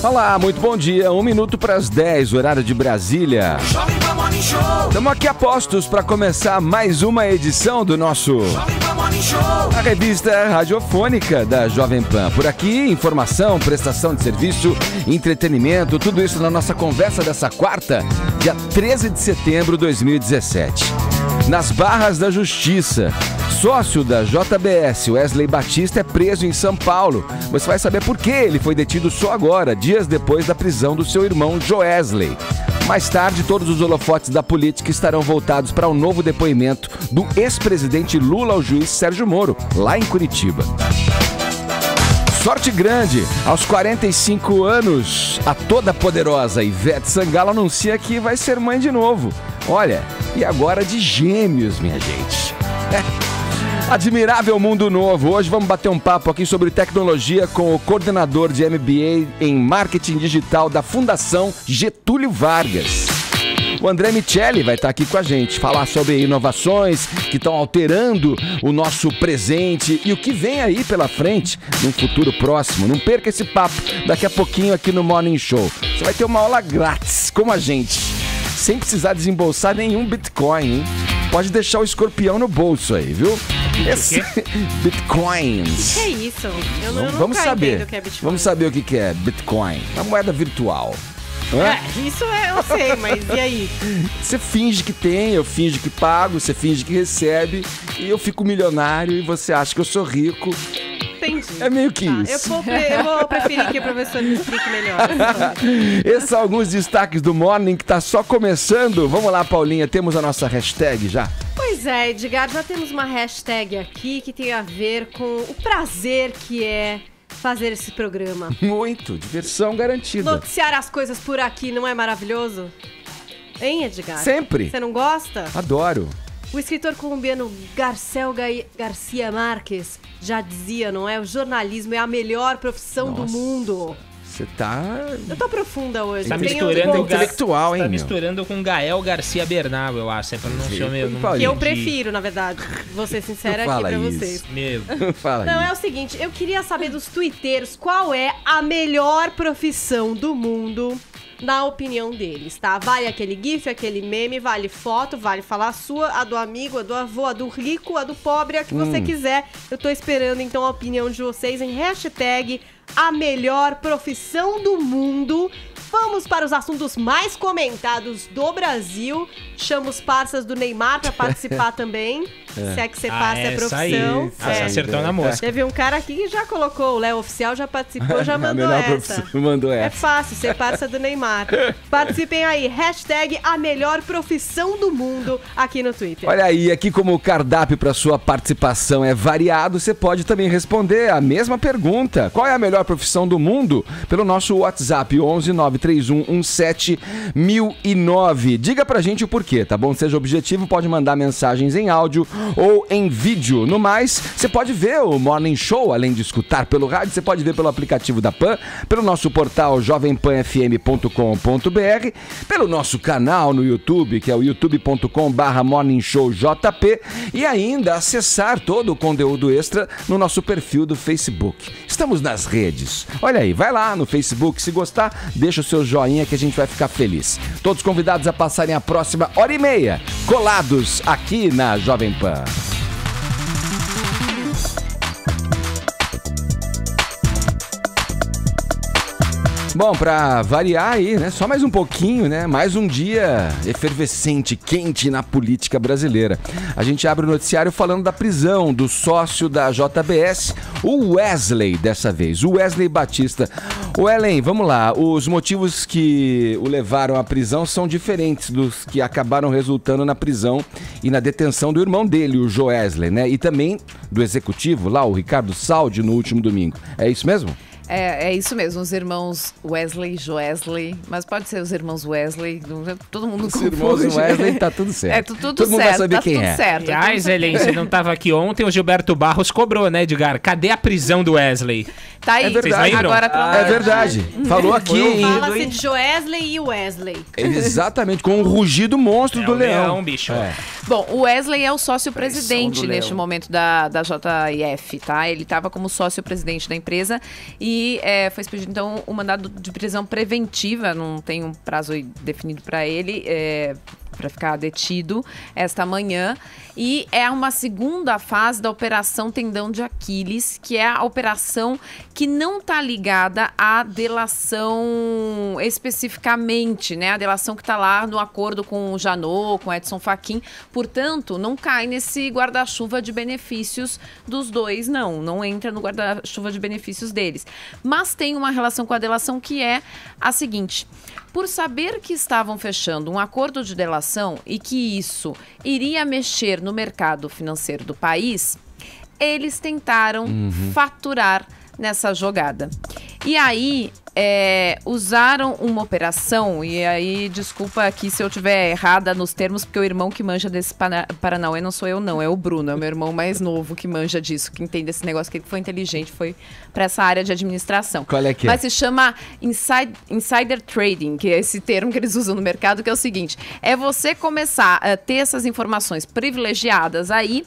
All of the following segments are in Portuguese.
Olá, muito bom dia. 1 minuto para as 10, horário de Brasília. Estamos aqui a postos para começar mais uma edição do nosso... a revista radiofônica da Jovem Pan. Por aqui, informação, prestação de serviço, entretenimento, tudo isso na nossa conversa dessa quarta, dia 13 de setembro de 2017. Nas barras da justiça, sócio da JBS, Wesley Batista, é preso em São Paulo. Você vai saber por que ele foi detido só agora, dias depois da prisão do seu irmão Joesley. Mais tarde, todos os holofotes da política estarão voltados para o novo depoimento do ex-presidente Lula ao juiz Sérgio Moro, lá em Curitiba. Sorte grande, aos 45 anos, a toda poderosa Ivete Sangalo anuncia que vai ser mãe de novo. Olha, e agora de gêmeos, minha gente. Admirável mundo novo. Hoje vamos bater um papo aqui sobre tecnologia com o coordenador de MBA em Marketing Digital da Fundação Getúlio Vargas. O André Miceli vai estar aqui com a gente, falar sobre inovações que estão alterando o nosso presente e o que vem aí pela frente num futuro próximo. Não perca esse papo daqui a pouquinho aqui no Morning Show. Você vai ter uma aula grátis, como a gente, sem precisar desembolsar nenhum Bitcoin, hein? Pode deixar o escorpião no bolso aí, viu? Esse... Bitcoins. O que é isso? Vamos saber. O que é Bitcoin. Vamos saber o que é Bitcoin. Uma moeda virtual. Isso eu sei, mas e aí? Você finge que tem, eu finge que pago, você finge que recebe, e eu fico milionário e você acha que eu sou rico. Entendi. É meio que isso. Eu vou preferir que o professor me explique melhor. Esses são alguns destaques do Morning que tá só começando. Vamos lá, Paulinha, temos a nossa hashtag já? Pois é, Edgar, já temos uma hashtag aqui que tem a ver com o prazer que é fazer esse programa. Muito, diversão garantida. Noticiar as coisas por aqui não é maravilhoso? Hein, Edgar? Sempre. Você não gosta? Adoro. O escritor colombiano Garcel Garcia Márquez já dizia, não é? O jornalismo é a melhor profissão do mundo. Você tá... Eu tô profunda hoje. Tá misturando intelectual, hein, tá misturando com Gael Garcia Bernal, eu acho. É pra não ser o meu nome. Que eu prefiro, na verdade. Vou ser sincera aqui pra vocês. Fala não, isso. é o seguinte, eu queria saber dos tuiteiros qual é a melhor profissão do mundo, na opinião deles, tá? Vale aquele gif, aquele meme, vale foto, vale falar a sua, a do amigo, a do avô, a do rico, a do pobre, a que você quiser. Eu tô esperando, então, a opinião de vocês em hashtag a melhor profissão do mundo. Vamos para os assuntos mais comentados do Brasil. Chamo os parceiros do Neymar pra participar também. Se é que você passa a profissão. Aí. Acertou na mosca. Teve um cara aqui que já colocou, o Léo Oficial já participou, já mandou essa. Mandou É essa. fácil, ser parça do Neymar. Participem aí, hashtag a melhor profissão do mundo aqui no Twitter. Olha aí, aqui como o cardápio para sua participação é variado, você pode também responder a mesma pergunta. Qual é a melhor profissão do mundo? Pelo nosso WhatsApp 11-931-17-1009. Diga pra gente o porquê, tá bom? Seja objetivo, pode mandar mensagens em áudio ou em vídeo. No mais, você pode ver o Morning Show, além de escutar pelo rádio, você pode ver pelo aplicativo da PAN, pelo nosso portal jovempanfm.com.br, pelo nosso canal no YouTube, que é o youtube.com/morningshowjp, e ainda acessar todo o conteúdo extra no nosso perfil do Facebook. Estamos nas redes. Olha aí, vai lá no Facebook, se gostar, deixa o seu joinha que a gente vai ficar feliz. Todos convidados a passarem a próxima hora e meia colados aqui na Jovem Pan. Bom, pra variar aí, né? Só mais um pouquinho, né? Mais um dia efervescente, quente na política brasileira. A gente abre o noticiário falando da prisão do sócio da JBS, o Wesley, dessa vez, o Wesley Batista. O Ellen, vamos lá. Os motivos que o levaram à prisão são diferentes dos que acabaram resultando na prisão e na detenção do irmão dele, o Joesley, né? E também do executivo lá, o Ricardo Saldi, no último domingo. É isso mesmo? É isso mesmo, os irmãos Wesley, Joesley, mas pode ser os irmãos Wesley, todo mundo confunde. Os irmãos Wesley, tá tudo certo. Todo mundo certo, vai saber tá quem tudo é. certo. Aliás, Helen, você não tava aqui ontem, o Gilberto Barros cobrou, né, Edgar? Cadê a prisão do Wesley? Tá aí, É verdade. agora É verdade. Falou aqui em... Fala-se de Joesley e Wesley. Exatamente, com o rugido monstro do leão. Bicho. Bom, o Wesley é o sócio-presidente neste momento da JIF, tá? Ele estava como sócio-presidente da empresa e e foi expedido, então, o mandado de prisão preventiva, não tem um prazo definido para ele, para ficar detido esta manhã. E é uma segunda fase da Operação Tendão de Aquiles, que é a operação que não está ligada à delação especificamente, né? A delação que está lá no acordo com o Janot, com o Edson Fachin. Portanto, não cai nesse guarda-chuva de benefícios dos dois, não entra no guarda-chuva de benefícios deles. Mas tem uma relação com a delação que é a seguinte: por saber que estavam fechando um acordo de delação e que isso iria mexer no mercado financeiro do país, eles tentaram faturar nessa jogada. E aí, usaram uma operação, e aí, desculpa aqui se eu estiver errada nos termos, porque o irmão que manja desse Paranauê não sou eu não, é o Bruno, é o meu irmão mais novo que manja disso, que entende esse negócio, que ele foi inteligente, foi para essa área de administração. Qual é que é? Mas se chama insider trading, que é esse termo que eles usam no mercado, que é o seguinte: é você começar a ter essas informações privilegiadas aí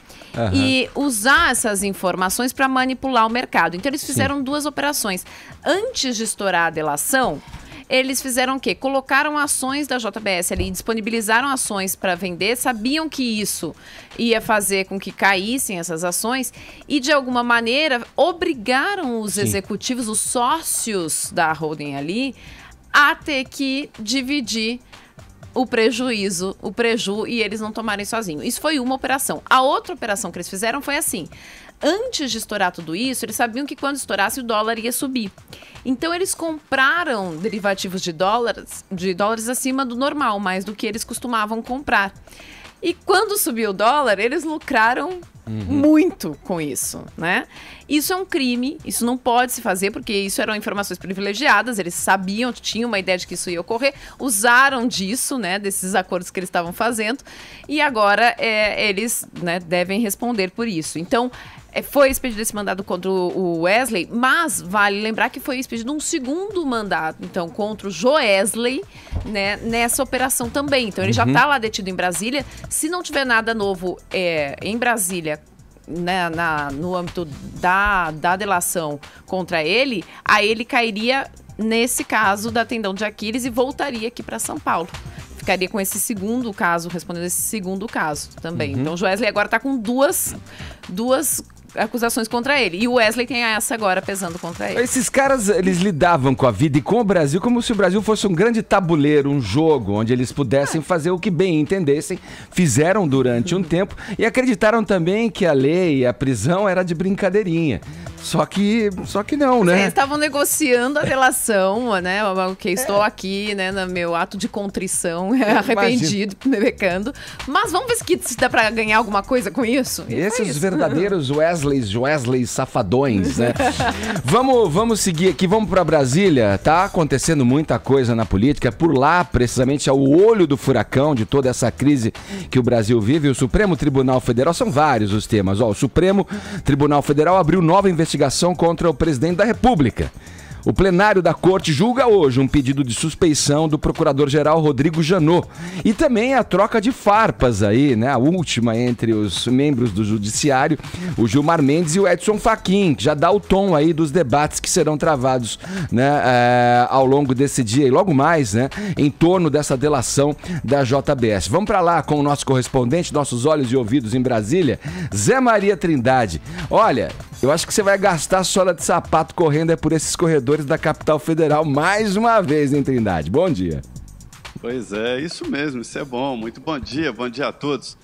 e usar essas informações para manipular o mercado. Então eles fizeram duas operações. Antes de estourar a delação, eles fizeram o quê? Colocaram ações da JBS ali, disponibilizaram ações para vender, sabiam que isso ia fazer com que caíssem essas ações e, de alguma maneira, obrigaram os executivos, os sócios da holding ali, a ter que dividir o prejuízo, o preju, e eles não tomarem sozinhos. Isso foi uma operação. A outra operação que eles fizeram foi assim: antes de estourar tudo isso, eles sabiam que quando estourasse o dólar ia subir. Então eles compraram derivativos de dólares acima do normal, mais do que eles costumavam comprar. E quando subiu o dólar, eles lucraram muito com isso, né? Isso é um crime, isso não pode se fazer, porque isso eram informações privilegiadas, eles sabiam, tinham uma ideia de que isso ia ocorrer, usaram disso, né, desses acordos que eles estavam fazendo, e agora eles, né, devem responder por isso. Então, foi expedido esse mandado contra o Wesley, mas vale lembrar que foi expedido um segundo mandado, então, contra o Joesley, né, nessa operação também. Então, ele já está lá detido em Brasília. Se não tiver nada novo em Brasília, né, no âmbito da delação contra ele, aí ele cairia nesse caso da Tendão de Aquiles e voltaria aqui para São Paulo. Ficaria com esse segundo caso, respondendo esse segundo caso também. Então, o Joesley agora está com duas acusações contra ele. E o Wesley tem essa agora pesando contra ele. Esses caras, eles lidavam com a vida e com o Brasil como se o Brasil fosse um grande tabuleiro, um jogo, onde eles pudessem fazer o que bem entendessem. Fizeram durante um tempo e acreditaram também que a lei e a prisão era de brincadeirinha. Só que não, né? Eles estavam negociando a delação, né? Ok, estou aqui, né, no meu ato de contrição, arrependido, pecando. Mas vamos ver se dá pra ganhar alguma coisa com isso. Esses verdadeiros Wesley safadões, né? Vamos seguir aqui, vamos pra Brasília. Tá acontecendo muita coisa na política. Por lá, precisamente, é o olho do furacão de toda essa crise que o Brasil vive. O Supremo Tribunal Federal, são vários os temas. O Supremo Tribunal Federal abriu nova investigação contra o presidente da República. O plenário da Corte julga hoje um pedido de suspeição do procurador-geral Rodrigo Janot. E também a troca de farpas aí, né? A última entre os membros do Judiciário, o Gilmar Mendes e o Edson Fachin, que já dá o tom aí dos debates que serão travados, né, ao longo desse dia e logo mais, né, em torno dessa delação da JBS. Vamos para lá com o nosso correspondente, nossos olhos e ouvidos em Brasília, Zé Maria Trindade. Olha, eu acho que você vai gastar sola de sapato correndo por esses corredores da capital federal mais uma vez, hein, Trindade? Bom dia. Pois é, isso mesmo, isso é bom. Muito bom dia a todos.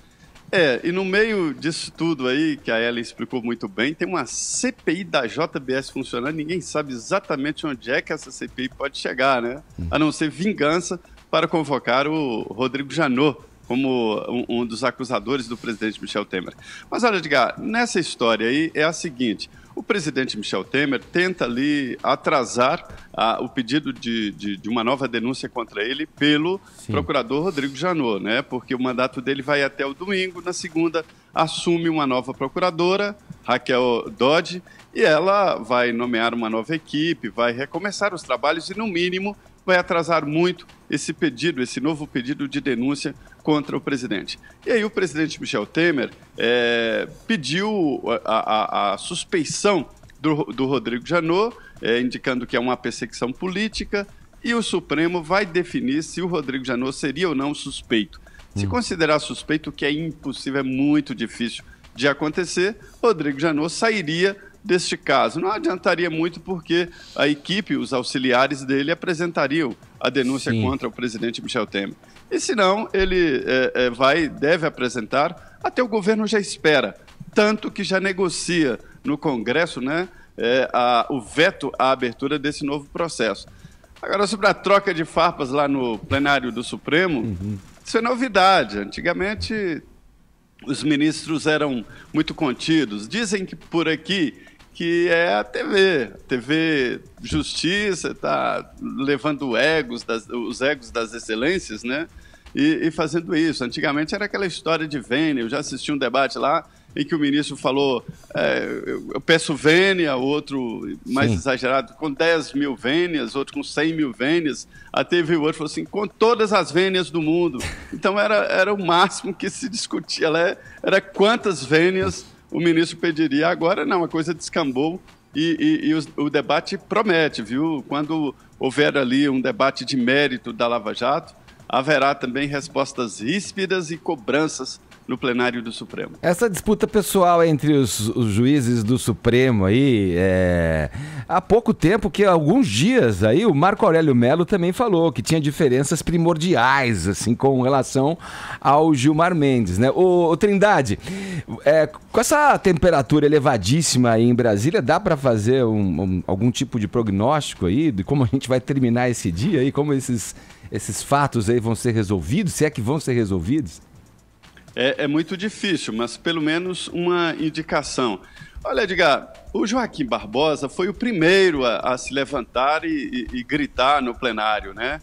E no meio disso tudo aí, que a Ellen explicou muito bem, tem uma CPI da JBS funcionando, ninguém sabe exatamente onde é que essa CPI pode chegar, né? A não ser vingança para convocar o Rodrigo Janot como um dos acusadores do presidente Michel Temer. Mas olha, Edgar, nessa história aí é a seguinte: o presidente Michel Temer tenta ali atrasar o pedido de uma nova denúncia contra ele pelo procurador Rodrigo Janot, né? Porque o mandato dele vai até o domingo, na segunda assume uma nova procuradora, Raquel Dodge, e ela vai nomear uma nova equipe, vai recomeçar os trabalhos e, no mínimo, vai atrasar muito esse novo pedido de denúncia contra o presidente. E aí o presidente Michel Temer pediu a suspeição do Rodrigo Janot, indicando que é uma perseguição política, e o Supremo vai definir se o Rodrigo Janot seria ou não suspeito. Se considerar suspeito, que é impossível, é muito difícil de acontecer, Rodrigo Janot sairia deste caso. Não adiantaria muito, porque a equipe, os auxiliares dele, apresentariam a denúncia contra o presidente Michel Temer. E se não, ele deve apresentar, até o governo já espera, tanto que já negocia no Congresso, né, o veto à abertura desse novo processo. Agora, sobre a troca de farpas lá no plenário do Supremo, isso é novidade. Antigamente, os ministros eram muito contidos. Dizem que por aqui que é a TV Justiça está levando os egos das excelências, né? E fazendo isso. Antigamente era aquela história de vênia. Eu já assisti um debate lá em que o ministro falou, eu peço vênia, outro mais exagerado, com 10 mil vênias, outro com 100 mil vênias. A TV World falou assim, com todas as vênias do mundo. Então era o máximo que se discutia. Era quantas vênias o ministro pediria. Agora não, a coisa descambou e o debate promete, viu? Quando houver ali um debate de mérito da Lava Jato, haverá também respostas ríspidas e cobranças no plenário do Supremo. Essa disputa pessoal entre os juízes do Supremo aí, há pouco tempo, que há alguns dias aí, o Marco Aurélio Mello também falou que tinha diferenças primordiais, assim, com relação ao Gilmar Mendes, né? O Trindade, com essa temperatura elevadíssima aí em Brasília, dá para fazer algum tipo de prognóstico aí de como a gente vai terminar esse dia aí, como esses fatos aí vão ser resolvidos, se é que vão ser resolvidos? É muito difícil, mas pelo menos uma indicação. Olha, Edgar, o Joaquim Barbosa foi o primeiro a se levantar e gritar no plenário, né?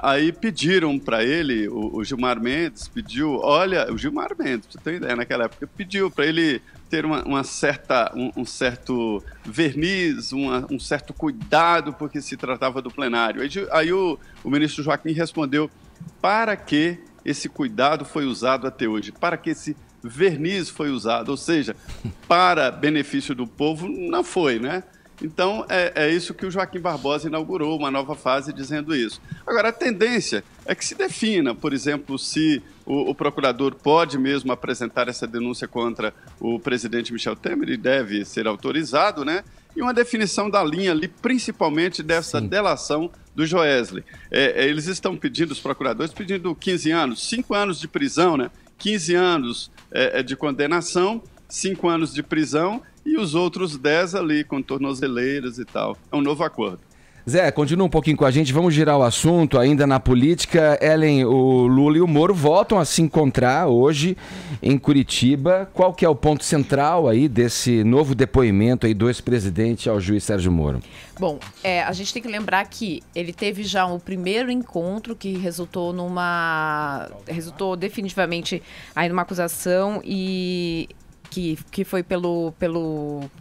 Aí pediram para ele, o Gilmar Mendes pediu, o Gilmar Mendes, pra você ter ideia, naquela época, pediu para ele ter um certo verniz, um certo cuidado, porque se tratava do plenário. Aí o ministro Joaquim respondeu, para que esse cuidado foi usado até hoje? Para que esse verniz foi usado? Ou seja, para benefício do povo, não foi, né? Então, é isso que o Joaquim Barbosa inaugurou, uma nova fase dizendo isso. Agora, a tendência é que se defina, por exemplo, se o procurador pode mesmo apresentar essa denúncia contra o presidente Michel Temer, e deve ser autorizado, né? E uma definição da linha ali, principalmente dessa delação do Joesley. Eles estão pedindo, os procuradores, pedindo 15 anos, 5 anos de prisão, né? 15 anos de condenação, 5 anos de prisão e os outros 10 ali com tornozeleiras e tal. É um novo acordo. Zé, continua um pouquinho com a gente, vamos girar o assunto ainda na política. Ellen, o Lula e o Moro voltam a se encontrar hoje em Curitiba. Qual que é o ponto central aí desse novo depoimento aí do ex-presidente ao juiz Sérgio Moro? Bom, a gente tem que lembrar que ele teve já o primeiro encontro que resultou definitivamente aí numa acusação que foi pelo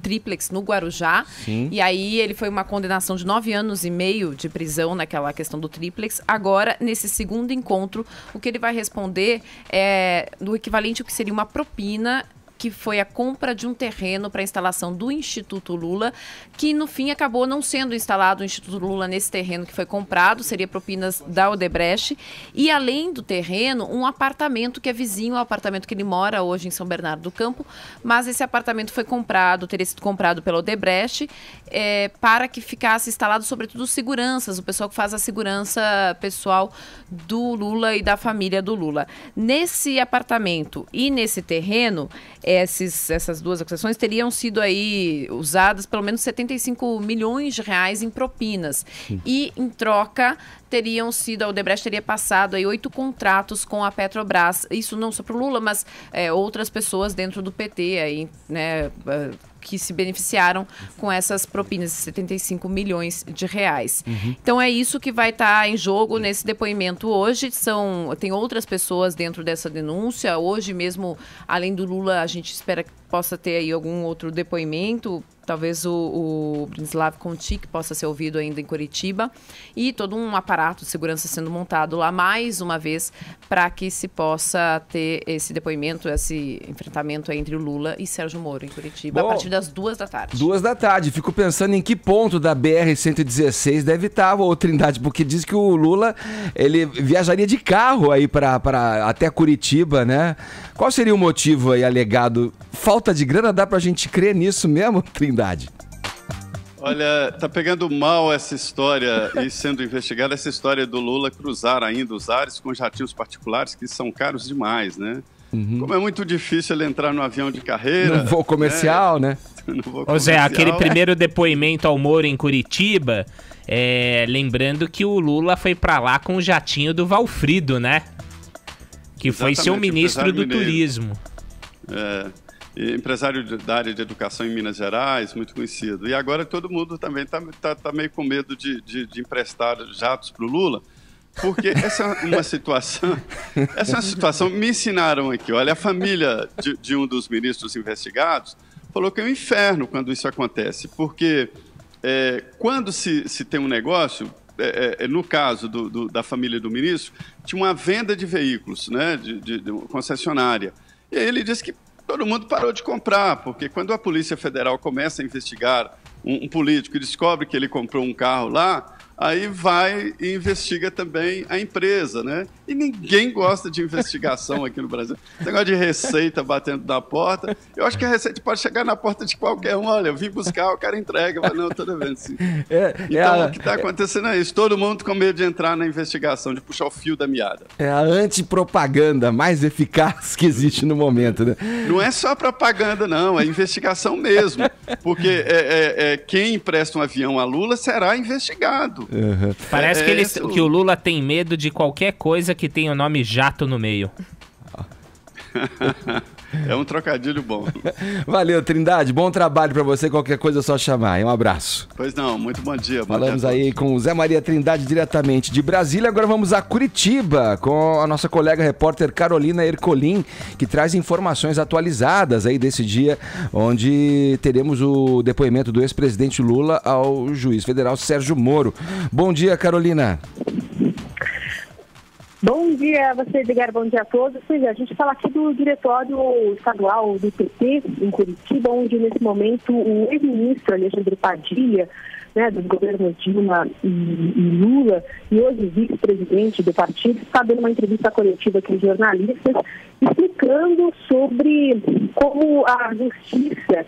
Triplex no Guarujá. Sim. E aí ele foi uma condenação de 9 anos e meio de prisão naquela questão do Triplex. Agora, nesse segundo encontro, o que ele vai responder é do equivalente ao que seria uma propina, que foi a compra de um terreno para a instalação do Instituto Lula, que no fim acabou não sendo instalado o Instituto Lula nesse terreno que foi comprado, seria propinas da Odebrecht, e além do terreno, um apartamento que é vizinho ao apartamento que ele mora hoje em São Bernardo do Campo, mas esse apartamento foi comprado, teria sido comprado pela Odebrecht, para que ficasse instalado, sobretudo, seguranças, o pessoal que faz a segurança pessoal do Lula e da família do Lula. Nesse apartamento e nesse terreno, essas duas acusações teriam sido aí usadas pelo menos 75 milhões de reais em propinas. E, em troca, a Odebrecht teria passado aí 8 contratos com a Petrobras. Isso não só para o Lula, mas outras pessoas dentro do PT aí, né, que se beneficiaram com essas propinas de 75 milhões de reais. Então é isso que vai estar em jogo nesse depoimento hoje. Tem outras pessoas dentro dessa denúncia. Hoje mesmo, além do Lula, a gente espera possa ter aí algum outro depoimento, talvez o Branislav Conti, que possa ser ouvido ainda em Curitiba, e todo um aparato de segurança sendo montado lá mais uma vez para que se possa ter esse depoimento, esse enfrentamento entre o Lula e Sérgio Moro em Curitiba, a partir das 2h. 2h. Fico pensando em que ponto da BR-116 deve estar, ô Trindade, porque diz que o Lula ele viajaria de carro aí para até Curitiba, né? Qual seria o motivo aí alegado? Falta de grana? Dá pra gente crer nisso mesmo, Trindade? Olha, tá pegando mal essa história e sendo investigada essa história do Lula cruzar ainda os ares com jatinhos particulares que são caros demais, né? Como é muito difícil ele entrar no avião de carreira... No voo comercial, né? No voo Ô Zé, comercial. aquele primeiro depoimento ao Moro em Curitiba, lembrando que o Lula foi pra lá com o jatinho do Valfrido, né? Que foi seu ministro do turismo. Empresário da área de educação em Minas Gerais, muito conhecido. E agora todo mundo também tá meio com medo de emprestar jatos para o Lula, porque essa é uma situação, me ensinaram aqui, olha, a família de um dos ministros investigados falou que é um inferno quando isso acontece, porque quando se tem um negócio... no caso da família do ministro, tinha uma venda de veículos, né, de concessionária. E aí ele disse que todo mundo parou de comprar, porque quando a Polícia Federal começa a investigar um político e descobre que ele comprou um carro lá, aí vai e investiga também a empresa, né? E ninguém gosta de investigação aqui no Brasil. Esse negócio de Receita batendo na porta. Eu acho que a Receita pode chegar na porta de qualquer um. Olha, eu vim buscar, o cara entrega. Eu falo, não, toda vez assim. Então, o que está acontecendo é isso. Todo mundo com medo de entrar na investigação, de puxar o fio da meada. É a antipropaganda mais eficaz que existe no momento, né? Não é só propaganda, não. É investigação mesmo. Porque quem empresta um avião a Lula será investigado. Parece que o Lula tem medo de qualquer coisa que tenha o nome jato no meio. É um trocadilho bom. Valeu, Trindade. Bom trabalho pra você. Qualquer coisa é só chamar. Um abraço. Pois não, muito bom dia. Falamos aí com o Zé Maria Trindade diretamente de Brasília. Agora vamos a Curitiba com a nossa colega repórter Carolina Ercolim, que traz informações atualizadas aí desse dia, onde teremos o depoimento do ex-presidente Lula ao juiz federal Sérgio Moro. Bom dia, Carolina. Bom dia a você, Edgar, bom dia a todos. Pois é, a gente fala aqui do Diretório Estadual do PT, em Curitiba, onde nesse momento o ex-ministro Alexandre Padilha, né, dos governos Dilma e Lula, e hoje vice-presidente do partido, está dando uma entrevista coletiva aqui aos jornalistas, explicando sobre como a justiça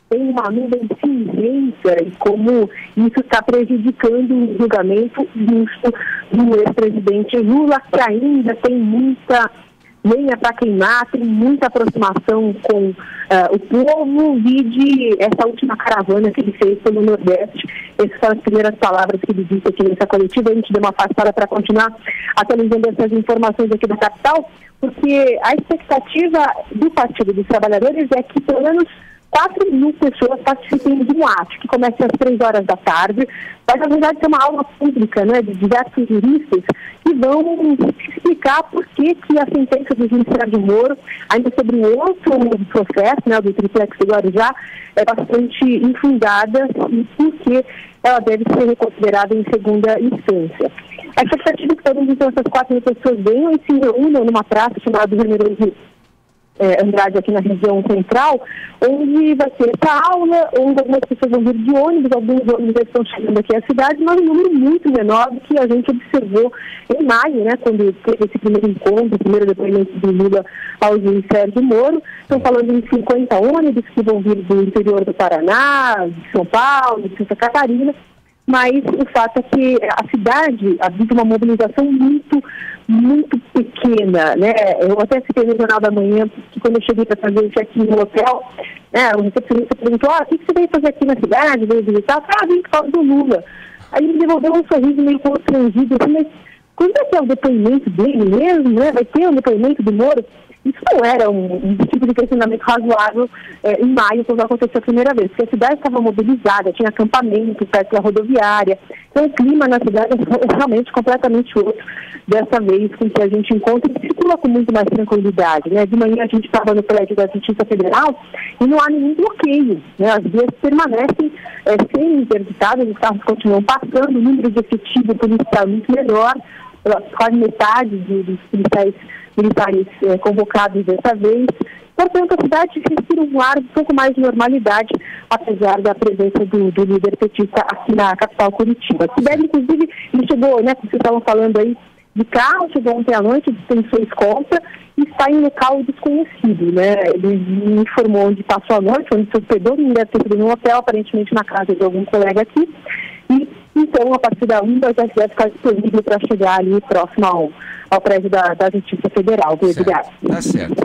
tem uma nuvem cinzenta e como isso está prejudicando o julgamento justo do ex-presidente Lula, que ainda tem muita lenha para queimar, tem muita aproximação com o povo, vide essa última caravana que ele fez pelo Nordeste. Essas são as primeiras palavras que ele disse aqui nessa coletiva. A gente deu uma afastada para continuar atualizando essas informações aqui da capital, porque a expectativa do Partido dos Trabalhadores é que pelo menos 4.000 pessoas participem de um ato que começa às 3 horas da tarde. Vai, na verdade, ter uma aula pública, né, de diversos juristas que vão explicar por que a sentença do juiz Sérgio Moro, ainda sobre um outro processo, né, do Triplex do Guarujá, é bastante infundada e por que ela deve ser reconsiderada em segunda instância. A expectativa é que todas essas 4.000 pessoas venham e se reúnam numa praça chamada Generoso Andrade, aqui na região central, onde vai ter essa aula, onde algumas pessoas vão vir de ônibus, alguns ônibus já estão chegando aqui à cidade, mas um número muito menor do que a gente observou em maio, né, quando teve esse primeiro encontro, o primeiro depoimento do Lula ao juiz Sérgio Moro. Estão falando em 50 ônibus que vão vir do interior do Paraná, de São Paulo, de Santa Catarina, mas o fato é que a cidade havia uma mobilização muito pequena, né? Eu até citei no Jornal da Manhã que quando eu cheguei para fazer o check-in no hotel, né, o recepcionista perguntou, o que você veio fazer aqui na cidade, veio visitar? Vim por causa do Lula. Aí ele me devolveu um sorriso meio constrangido, assim, mas quando é que é o depoimento dele mesmo, né? Vai ter o depoimento do Moro? Isso não era um tipo de questionamento razoável em maio, quando aconteceu a primeira vez, porque a cidade estava mobilizada, tinha acampamento perto da rodoviária, então o clima na cidade é realmente completamente outro dessa vez, com que a gente encontra e circula com muito mais tranquilidade, né? De manhã a gente estava no prédio da Justiça Federal e não há nenhum bloqueio, né? As vias permanecem sem interditadas, os carros continuam passando, o número de efetivo policial é muito menor, quase metade dos militares convocados dessa vez. Portanto, a cidade respira um ar um pouco mais de normalidade, apesar da presença do líder petista aqui na capital Curitiba. A Sibeli, inclusive, ele chegou, né, como vocês estavam falando aí, de carro, chegou ontem à noite, dispensou escolta e está em local desconhecido, né? Ele me informou onde passou a noite, onde se hospedou, não deve ter sido num hotel, aparentemente na casa de algum colega aqui. E então, a partir da 1 já deve ficar disponível para chegar ali próximo ao prédio da Justiça Federal, do Edgar. Tá certo.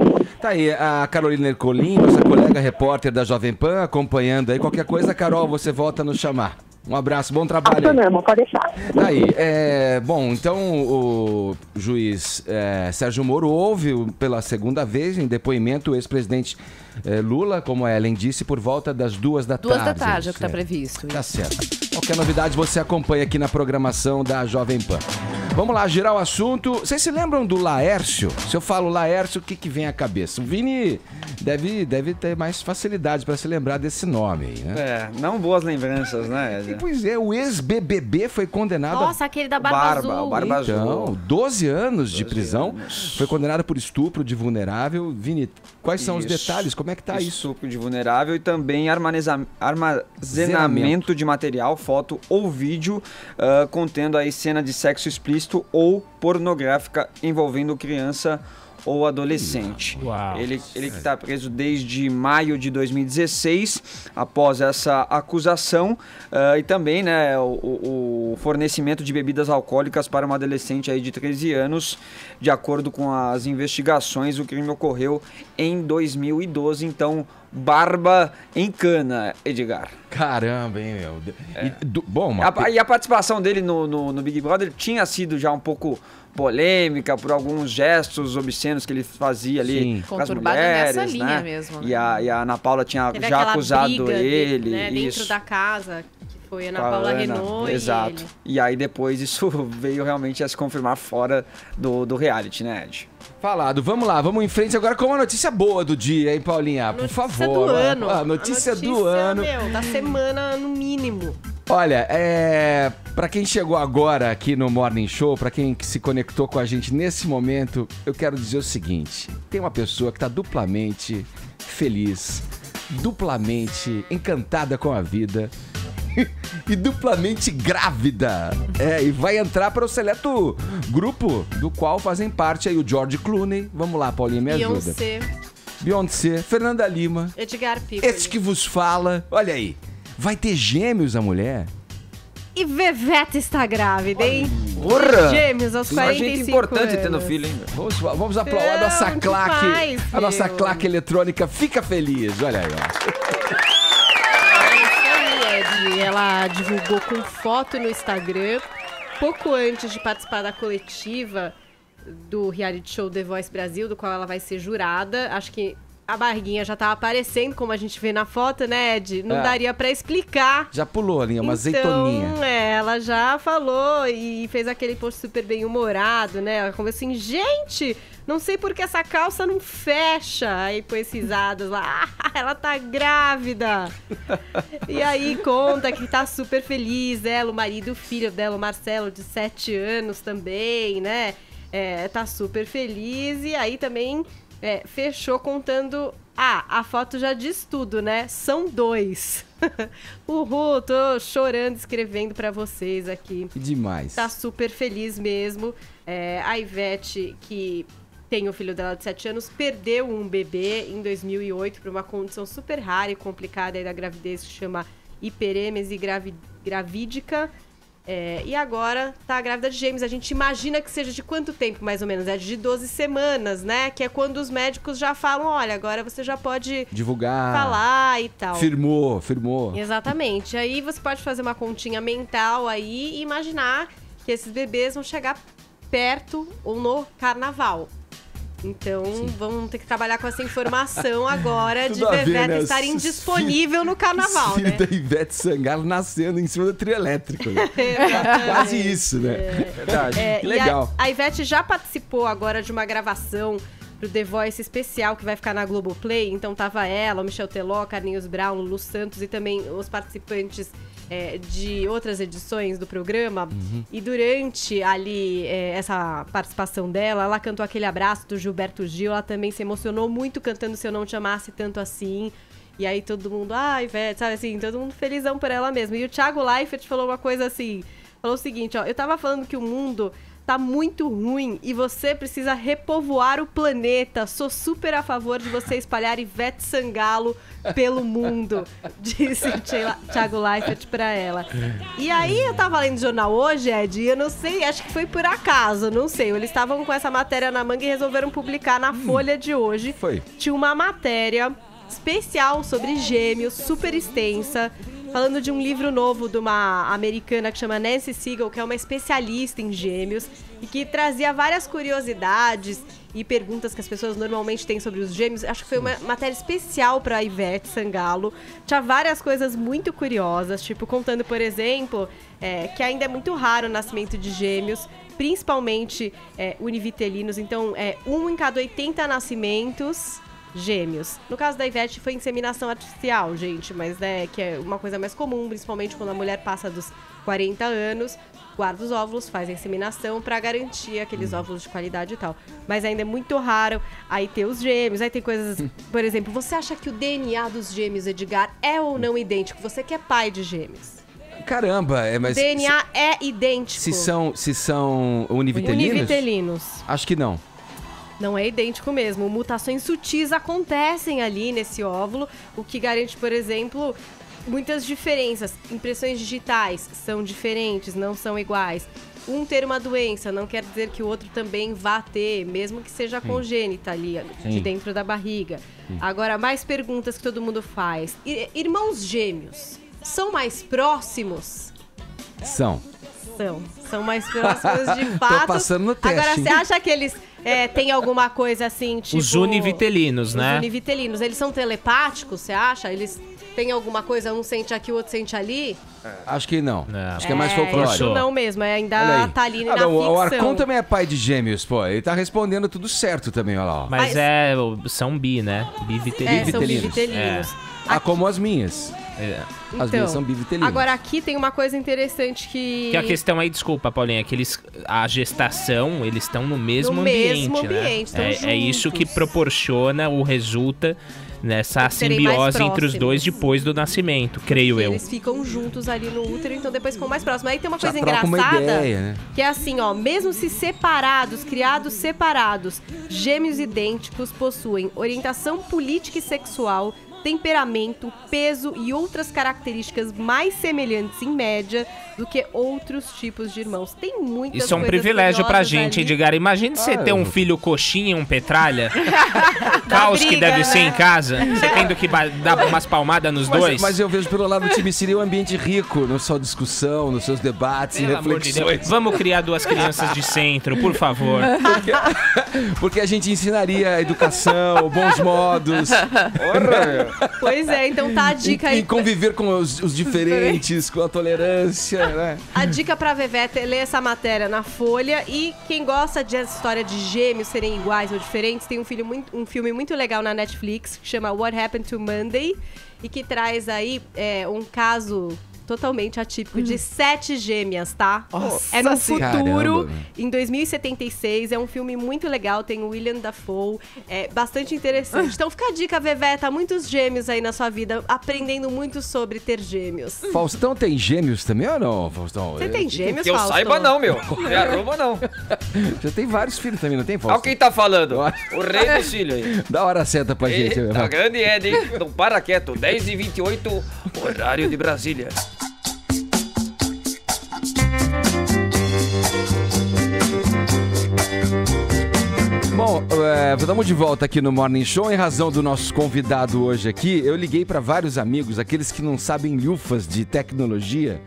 Tá aí a Carolina Ercolim, nossa colega repórter da Jovem Pan, acompanhando aí. Qualquer coisa, Carol, você volta a nos chamar. Um abraço, bom trabalho. Não, pode deixar. Tá aí. Bom, então o juiz Sérgio Moro ouve pela segunda vez em depoimento o ex-presidente Lula, como a Ellen disse, por volta das 2 da tarde. 2 da tarde é o que está previsto. Tá certo. Qualquer novidade você acompanha aqui na programação da Jovem Pan. Vamos lá, girar o assunto. Vocês se lembram do Laércio? Se eu falo Laércio, o que vem à cabeça? O Vini deve ter mais facilidade para se lembrar desse nome aí, né? Não boas lembranças, né? Pois é, o ex-BBB foi condenado... Nossa, aquele da Barba Azul. Barba Azul. Então, 12 anos de prisão. Foi condenado por estupro de vulnerável. Vini, quais são os detalhes? Como é que tá isso? Estupro de vulnerável e também armazenamento de material, foto ou vídeo contendo aí cena de sexo explícito ou pornográfica envolvendo criança ou adolescente. Uau. Ele que está preso desde maio de 2016, após essa acusação, e também, né, o fornecimento de bebidas alcoólicas para uma adolescente aí de 13 anos. De acordo com as investigações, o crime ocorreu em 2012, então barba em cana, Edgar. Caramba, hein, meu? E a participação dele no Big Brother tinha sido já um pouco polêmica por alguns gestos obscenos que ele fazia ali com as mulheres, nessa linha né? mesmo, né? E a Ana Paula tinha Teve já aquela acusado briga ele, né, dentro da casa, que foi a Ana Paula Renault exato. e ele. E aí depois isso veio realmente a se confirmar fora do reality, né, Ed? Falado, vamos lá, vamos em frente agora com uma notícia boa do dia, hein, Paulinha? Por favor. Do ano. A notícia do ano. Da semana, no mínimo. Olha, pra quem chegou agora aqui no Morning Show, pra quem se conectou com a gente nesse momento, eu quero dizer o seguinte: tem uma pessoa que tá duplamente feliz, duplamente encantada com a vida e duplamente grávida. E vai entrar para o seleto grupo do qual fazem parte aí o George Clooney. Vamos lá, Paulinha, me ajuda. Beyoncé, Fernanda Lima, Edgar Piccoli. esse que vos fala. Olha aí, vai ter gêmeos a mulher? E Veveta está grávida, hein? Porra! Gêmeos aos 45 gente importante anos. tendo filho, hein? Vamos aplaudir a nossa claque. Demais, a nossa claque eletrônica fica feliz. Olha aí, ó. Ela divulgou com foto no Instagram, pouco antes de participar da coletiva do reality show The Voice Brasil, do qual ela vai ser jurada. Acho que a barriguinha já tá aparecendo, como a gente vê na foto, né, Ed? Não daria pra explicar. Já pulou ali, uma azeitoninha. Então, ela já falou e fez aquele post super bem humorado, né? Ela falou assim, gente, não sei por que essa calça não fecha. Aí pôs risadas lá, ela tá grávida. E aí conta que tá super feliz, ela, o marido e o filho dela, o Marcelo, de 7 anos também, né? Tá super feliz. E aí também fechou contando... a foto já diz tudo, né? São 2. Uhul, tô chorando, escrevendo pra vocês aqui. Que demais. Tá super feliz mesmo. A Ivete, que tem o filho dela de 7 anos, perdeu um bebê em 2008 por uma condição super rara e complicada aí da gravidez que chama hiperêmese gravídica. E agora tá grávida de gêmeos. A gente imagina que seja de quanto tempo, mais ou menos? De 12 semanas, né? Que é quando os médicos já falam, olha, agora você já pode divulgar, falar e tal. Firmou. Exatamente. Aí você pode fazer uma continha mental aí e imaginar que esses bebês vão chegar perto ou no carnaval. Então, vamos ter que trabalhar com essa informação agora de Tudo a ver, Veveta né? estar indisponível no carnaval, Filho né? da Ivete Sangalo nascendo em cima do trio elétrico. Né? Quase isso, né? Verdade. Que legal. A Ivete já participou agora de uma gravação pro The Voice especial que vai ficar na Globoplay. Então tava ela, o Michel Teló, Carlinhos Brown, Lulu Santos e também os participantes de outras edições do programa. E durante ali essa participação dela, ela cantou aquele abraço do Gilberto Gil. Ela também se emocionou muito cantando Se Eu Não Te Amasse Tanto Assim. E aí todo mundo, Ivete, sabe assim, todo mundo felizão por ela mesma. E o Thiago Leifert falou uma coisa assim, falou o seguinte, ó, eu tava falando que o mundo tá muito ruim e você precisa repovoar o planeta. Sou super a favor de você espalhar Ivete Sangalo pelo mundo, disse Thiago Leifert pra ela. E aí eu tava lendo o jornal hoje, Ed, e eu não sei, acho que foi por acaso, não sei. Eles estavam com essa matéria na manga e resolveram publicar na Folha de hoje. Foi. Tinha uma matéria especial sobre gêmeos, super extensa, falando de um livro novo de uma americana que chama Nancy Siegel, que é uma especialista em gêmeos e que trazia várias curiosidades e perguntas que as pessoas normalmente têm sobre os gêmeos. Acho que foi uma matéria especial para Ivete Sangalo. Tinha várias coisas muito curiosas, tipo contando, por exemplo, que ainda é muito raro o nascimento de gêmeos, principalmente univitelinos. Então, 1 em cada 80 nascimentos... gêmeos. No caso da Ivete foi inseminação artificial, gente, mas que é uma coisa mais comum, principalmente quando a mulher passa dos 40 anos, guarda os óvulos, faz a inseminação pra garantir aqueles óvulos de qualidade e tal. Mas ainda é muito raro aí ter os gêmeos, aí tem coisas, por exemplo, você acha que o DNA dos gêmeos, Edgar, é ou não idêntico? Você que é pai de gêmeos. Caramba, mas... O DNA é idêntico. Se são univitelinos? Univitelinos. Acho que não. Não é idêntico mesmo. Mutações sutis acontecem ali nesse óvulo, o que garante, por exemplo, muitas diferenças. Impressões digitais são diferentes, não são iguais. Um ter uma doença não quer dizer que o outro também vá ter, mesmo que seja congênita ali, de dentro da barriga. Agora, mais perguntas que todo mundo faz. Irmãos gêmeos são mais próximos? São mais próximos de fato. Tô passando no teste. Agora, você acha que eles têm alguma coisa assim, tipo... Os univitelinos, né? Os univitelinos, eles são telepáticos, você acha? Eles têm alguma coisa, um sente aqui, o outro sente ali? Acho que não. Acho que é mais folclórico. Não mesmo, ainda tá ali na ficção. O Arcon também é pai de gêmeos, pô. Ele tá respondendo tudo certo também, olha lá. Ó. Mas são bi, né? Bivitelinos. São bivitelinos. Como as minhas. As minhas são bivitelinos. Agora aqui tem uma coisa interessante que a questão aí, desculpa, Paulinha, é que a gestação, eles estão no mesmo ambiente, né? É isso que proporciona ou resulta nessa simbiose entre os dois depois do nascimento, creio eu. Eles ficam juntos ali no útero, então depois ficam mais próximos. Aí tem uma coisa engraçada, uma ideia, né? Que é assim, ó, mesmo se separados, criados separados, gêmeos idênticos possuem orientação política e sexual, temperamento, peso e outras características mais semelhantes em média do que outros tipos de irmãos. Tem muitas Isso é um privilégio pra gente, ali. Edgar. Imagina você ter um filho coxinha e um petralha. Caos briga, que deve ser em casa. Você tendo que dar umas palmadas nos dois. Mas eu vejo pelo lado do time, seria um ambiente rico na sua discussão, nos seus debates e reflexões. De Vamos criar 2 crianças de centro, por favor. Porque a gente ensinaria educação, bons modos. Pois é, então tá a dica aí. E conviver com os diferentes, com a tolerância, né? A dica pra Veveta é ler essa matéria na Folha. E quem gosta de história de gêmeos serem iguais ou diferentes, tem um filme muito legal na Netflix que chama What Happened to Monday e que traz aí um caso totalmente atípico de 7 gêmeas, tá? Nossa, é no futuro, caramba. Em 2076. É um filme muito legal, tem o William Dafoe. É bastante interessante. Então fica a dica, Veveta, muitos gêmeos aí na sua vida, aprendendo muito sobre ter gêmeos. Faustão tem gêmeos também ou não, Faustão? Você tem gêmeos, Que eu Faustão? saiba não, meu. Me arruma não. Já tem vários filhos também, não tem, Faustão? Olha quem tá falando. O rei dos filhos aí. Dá hora certa pra gente. Tá grande, Ed, hein? Não para quieto. 10h28, horário de Brasília. Bom, estamos de volta aqui no Morning Show. Em razão do nosso convidado hoje aqui, eu liguei para vários amigos, aqueles que não sabem lufas de tecnologia,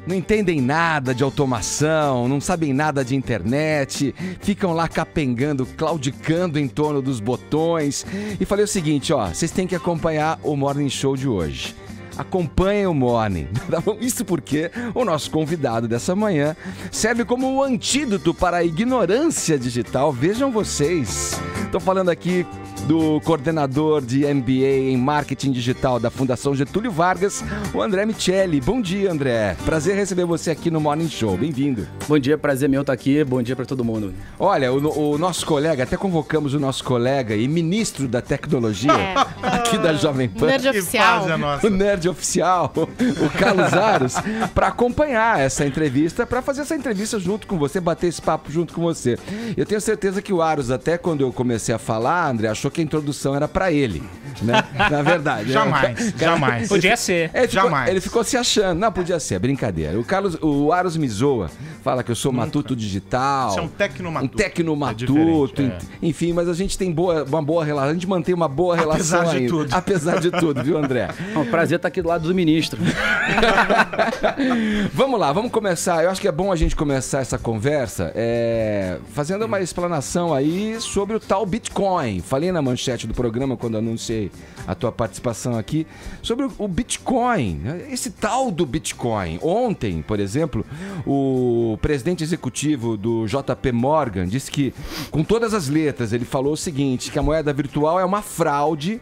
não entendem nada de automação, não sabem nada de internet, ficam lá capengando, claudicando em torno dos botões. E falei o seguinte, ó, vocês têm que acompanhar o Morning Show de hoje. Acompanhem o Morning. Isso porque o nosso convidado dessa manhã serve como um antídoto para a ignorância digital. Vejam vocês. Estou falando aqui do coordenador de MBA em Marketing Digital da Fundação Getúlio Vargas, o André Miceli. Bom dia, André. Prazer receber você aqui no Morning Show. Bem-vindo. Bom dia, prazer meu estar aqui. Bom dia para todo mundo. Olha, o nosso colega, até convocamos o nosso colega e ministro da tecnologia aqui da Jovem Pan. Nerd oficial. O Nerd oficial, o Carlos Aros, para acompanhar essa entrevista, para fazer essa entrevista junto com você, bater esse papo junto com você. Eu tenho certeza que o Aros, até quando eu comecei a falar, André, achou que a introdução era para ele, né? Na verdade. Jamais. Podia ser. Ele ficou se achando. Não, podia ser, brincadeira. O Aros me zoa, fala que eu sou matuto digital. Você é um tecnomatuto. Um tecnomatuto. Enfim, mas a gente tem uma boa relação, a gente mantém uma boa relação apesar ainda. De tudo. Apesar de tudo, viu, André? É um prazer estar aqui do lado do ministro. Vamos lá, vamos começar. Eu acho que é bom a gente começar essa conversa fazendo uma explanação aí sobre o tal Bitcoin. Falei na manchete do programa quando anunciei a tua participação aqui sobre o Bitcoin, esse tal do Bitcoin. Ontem, por exemplo, o presidente executivo do JP Morgan disse que, com todas as letras, ele falou o seguinte, que a moeda virtual é uma fraude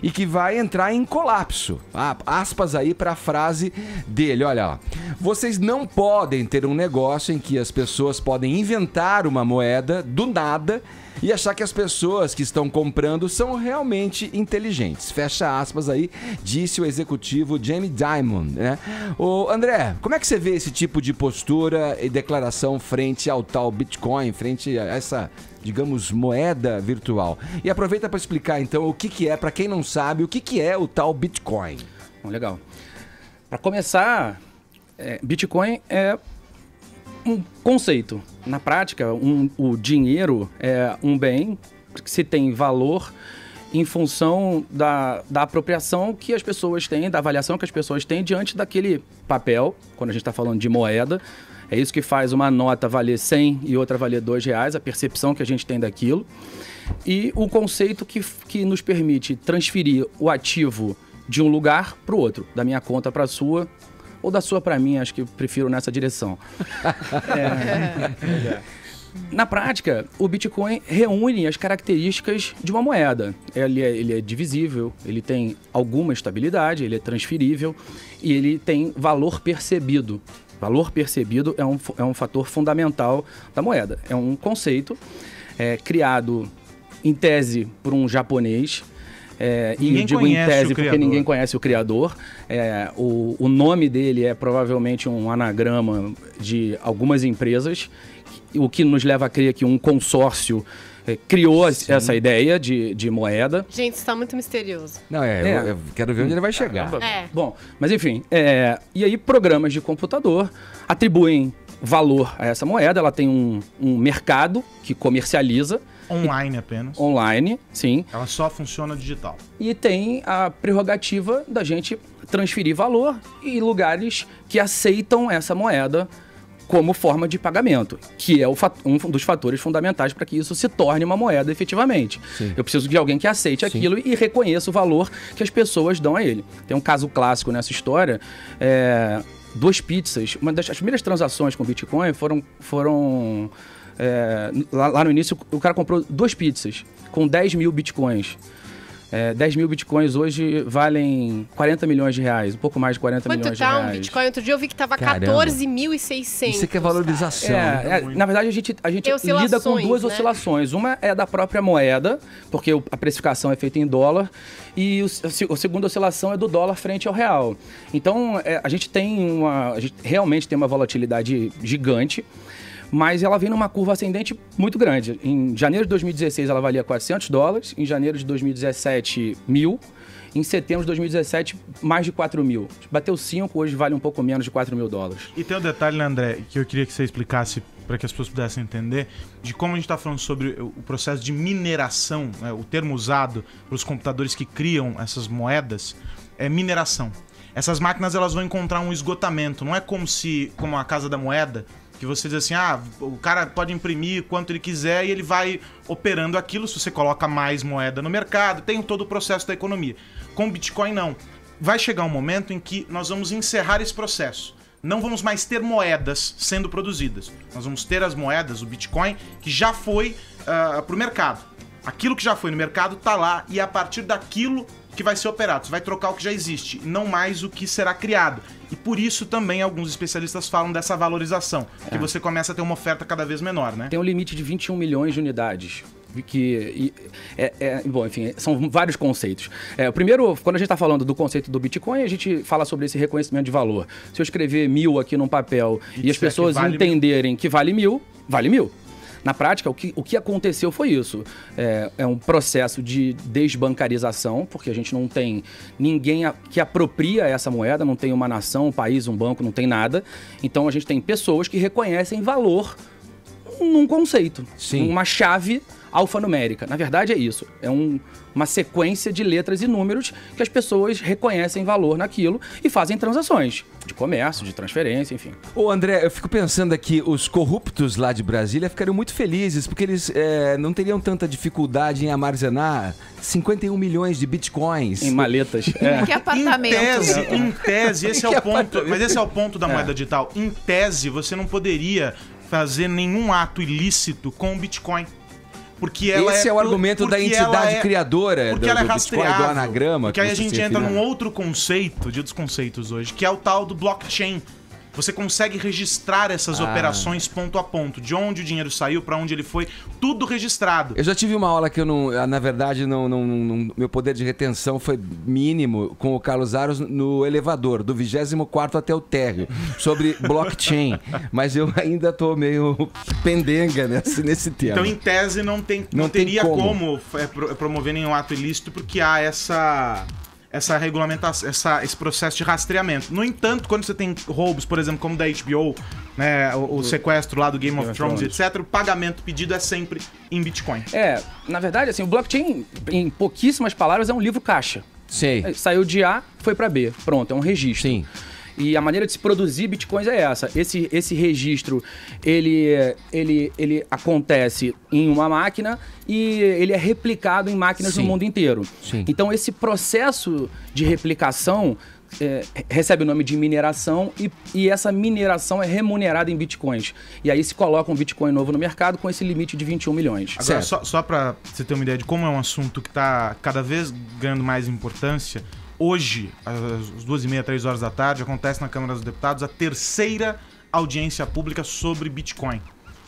e que vai entrar em colapso. Aspas aí para a frase dele, olha lá. Vocês não podem ter um negócio em que as pessoas podem inventar uma moeda do nada e achar que as pessoas que estão comprando são realmente inteligentes. Fecha aspas aí, disse o executivo Jamie Dimon, né? Ô, André, como é que você vê esse tipo de postura e declaração frente ao tal Bitcoin, frente a essa, digamos, moeda virtual? E aproveita para explicar, então, o que é, para quem não sabe, o que é o tal Bitcoin. Bom, legal. Para começar, Bitcoin é um conceito. Na prática, o dinheiro é um bem que se tem valor em função da apropriação que as pessoas têm, da avaliação que as pessoas têm diante daquele papel, quando a gente está falando de moeda. É isso que faz uma nota valer 100 e outra valer R$2, a percepção que a gente tem daquilo. E o conceito que nos permite transferir o ativo de um lugar para o outro, da minha conta para a sua, ou da sua para mim, acho que eu prefiro nessa direção. Na prática, o Bitcoin reúne as características de uma moeda. Ele é divisível, ele tem alguma estabilidade, ele é transferível e ele tem valor percebido. Valor percebido é um fator fundamental da moeda. É um conceito criado em tese por um japonês. E eu digo em tese porque ninguém conhece o criador. O nome dele é provavelmente um anagrama de algumas empresas, o que nos leva a crer que um consórcio criou essa ideia de moeda. Gente, isso está muito misterioso. Não, eu quero ver onde ele vai chegar. Bom, mas enfim, e aí programas de computador atribuem valor a essa moeda. Ela tem um mercado que comercializa. Online apenas. Online, sim. Ela só funciona digital. E tem a prerrogativa da gente transferir valor em lugares que aceitam essa moeda como forma de pagamento, que é um dos fatores fundamentais para que isso se torne uma moeda efetivamente. Sim. Eu preciso de alguém que aceite aquilo e reconheça o valor que as pessoas dão a ele. Tem um caso clássico nessa história, 2 pizzas. Uma das primeiras transações com Bitcoin foram lá no início, o cara comprou 2 pizzas com 10 mil bitcoins. 10 mil bitcoins hoje valem 40 milhões de reais, um pouco mais de 40 milhões de reais. Quanto tá um bitcoin? Outro dia eu vi que tava 14.600. Isso aqui é valorização. Na verdade, a gente lida com 2 oscilações. Uma é da própria moeda, porque a precificação é feita em dólar, e a segunda oscilação é do dólar frente ao real. Então, a gente realmente tem uma volatilidade gigante, mas ela vem numa curva ascendente muito grande. Em janeiro de 2016 ela valia $400, em janeiro de 2017, 1.000, em setembro de 2017, mais de 4 mil. Bateu 5, hoje vale um pouco menos de $4.000. E tem um detalhe, né, André, que eu queria que você explicasse para que as pessoas pudessem entender, de como a gente está falando sobre o processo de mineração, né, o termo usado para os computadores que criam essas moedas é mineração. essas máquinas elas vão encontrar um esgotamento. Não é como a Casa da Moeda, que você diz assim, o cara pode imprimir quanto ele quiser e ele vai operando aquilo. Se você coloca mais moeda no mercado, tem todo o processo da economia. Com o Bitcoin, não. Vai chegar um momento em que nós vamos encerrar esse processo. Não vamos mais ter moedas sendo produzidas. Nós vamos ter as moedas, o Bitcoin, que já foi para o mercado. Aquilo que já foi no mercado está lá e é a partir daquilo que vai ser operado. Você vai trocar o que já existe, não mais o que será criado. E por isso também alguns especialistas falam dessa valorização, que você começa a ter uma oferta cada vez menor, né? Tem um limite de 21 milhões de unidades. Bom, enfim, são vários conceitos. Primeiro, quando a gente está falando do conceito do Bitcoin, a gente fala sobre esse reconhecimento de valor. Se eu escrever 1000 aqui num papel e as pessoas entenderem que vale 1000, vale 1000. Na prática, o que aconteceu foi isso. É um processo de desbancarização, porque a gente não tem ninguém que apropria essa moeda, não tem uma nação, um país, um banco, não tem nada. Então a gente tem pessoas que reconhecem valor num conceito, uma chave alfanumérica. Na verdade é isso, é uma sequência de letras e números que as pessoas reconhecem valor naquilo e fazem transações de comércio, de transferência, enfim. Ô André, eu fico pensando aqui, os corruptos lá de Brasília ficariam muito felizes, porque eles não teriam tanta dificuldade em armazenar 51 milhões de bitcoins. Em maletas. Que apartamento. Em tese, esse é o ponto, mas esse é o ponto da moeda digital. Em tese, você não poderia fazer nenhum ato ilícito com o Bitcoin. Porque esse é o argumento da entidade criadora do Bitcoin, do anagrama. Porque aí a gente entra num outro conceito, dia dos conceitos hoje, que é o tal do blockchain. Você consegue registrar essas operações ponto a ponto, de onde o dinheiro saiu, para onde ele foi, tudo registrado. Eu já tive uma aula que eu não, na verdade, meu poder de retenção foi mínimo com o Carlos Aros no elevador, do 24º até o térreo, sobre blockchain. Mas eu ainda tô meio pendenga nesse tema. Então, em tese, não teria como promover nenhum ato ilícito, porque há essa regulamentação, esse processo de rastreamento. No entanto, quando você tem roubos, por exemplo, como da HBO, né, o sequestro lá do Game of Thrones, etc., o pagamento pedido é sempre em Bitcoin. Na verdade, assim, o blockchain, em pouquíssimas palavras, é um livro caixa. Sei. Saiu de A, foi para B. Pronto, é um registro. Sim. E a maneira de se produzir bitcoins é essa. Esse registro, ele acontece em uma máquina e ele é replicado em máquinas no mundo inteiro. Sim. Então, esse processo de replicação recebe o nome de mineração e essa mineração é remunerada em bitcoins. E aí se coloca um bitcoin novo no mercado com esse limite de 21 milhões. Agora, só para você ter uma ideia de como é um assunto que está cada vez ganhando mais importância, hoje, às 2h30, 3 horas da tarde, acontece na Câmara dos Deputados a terceira audiência pública sobre Bitcoin.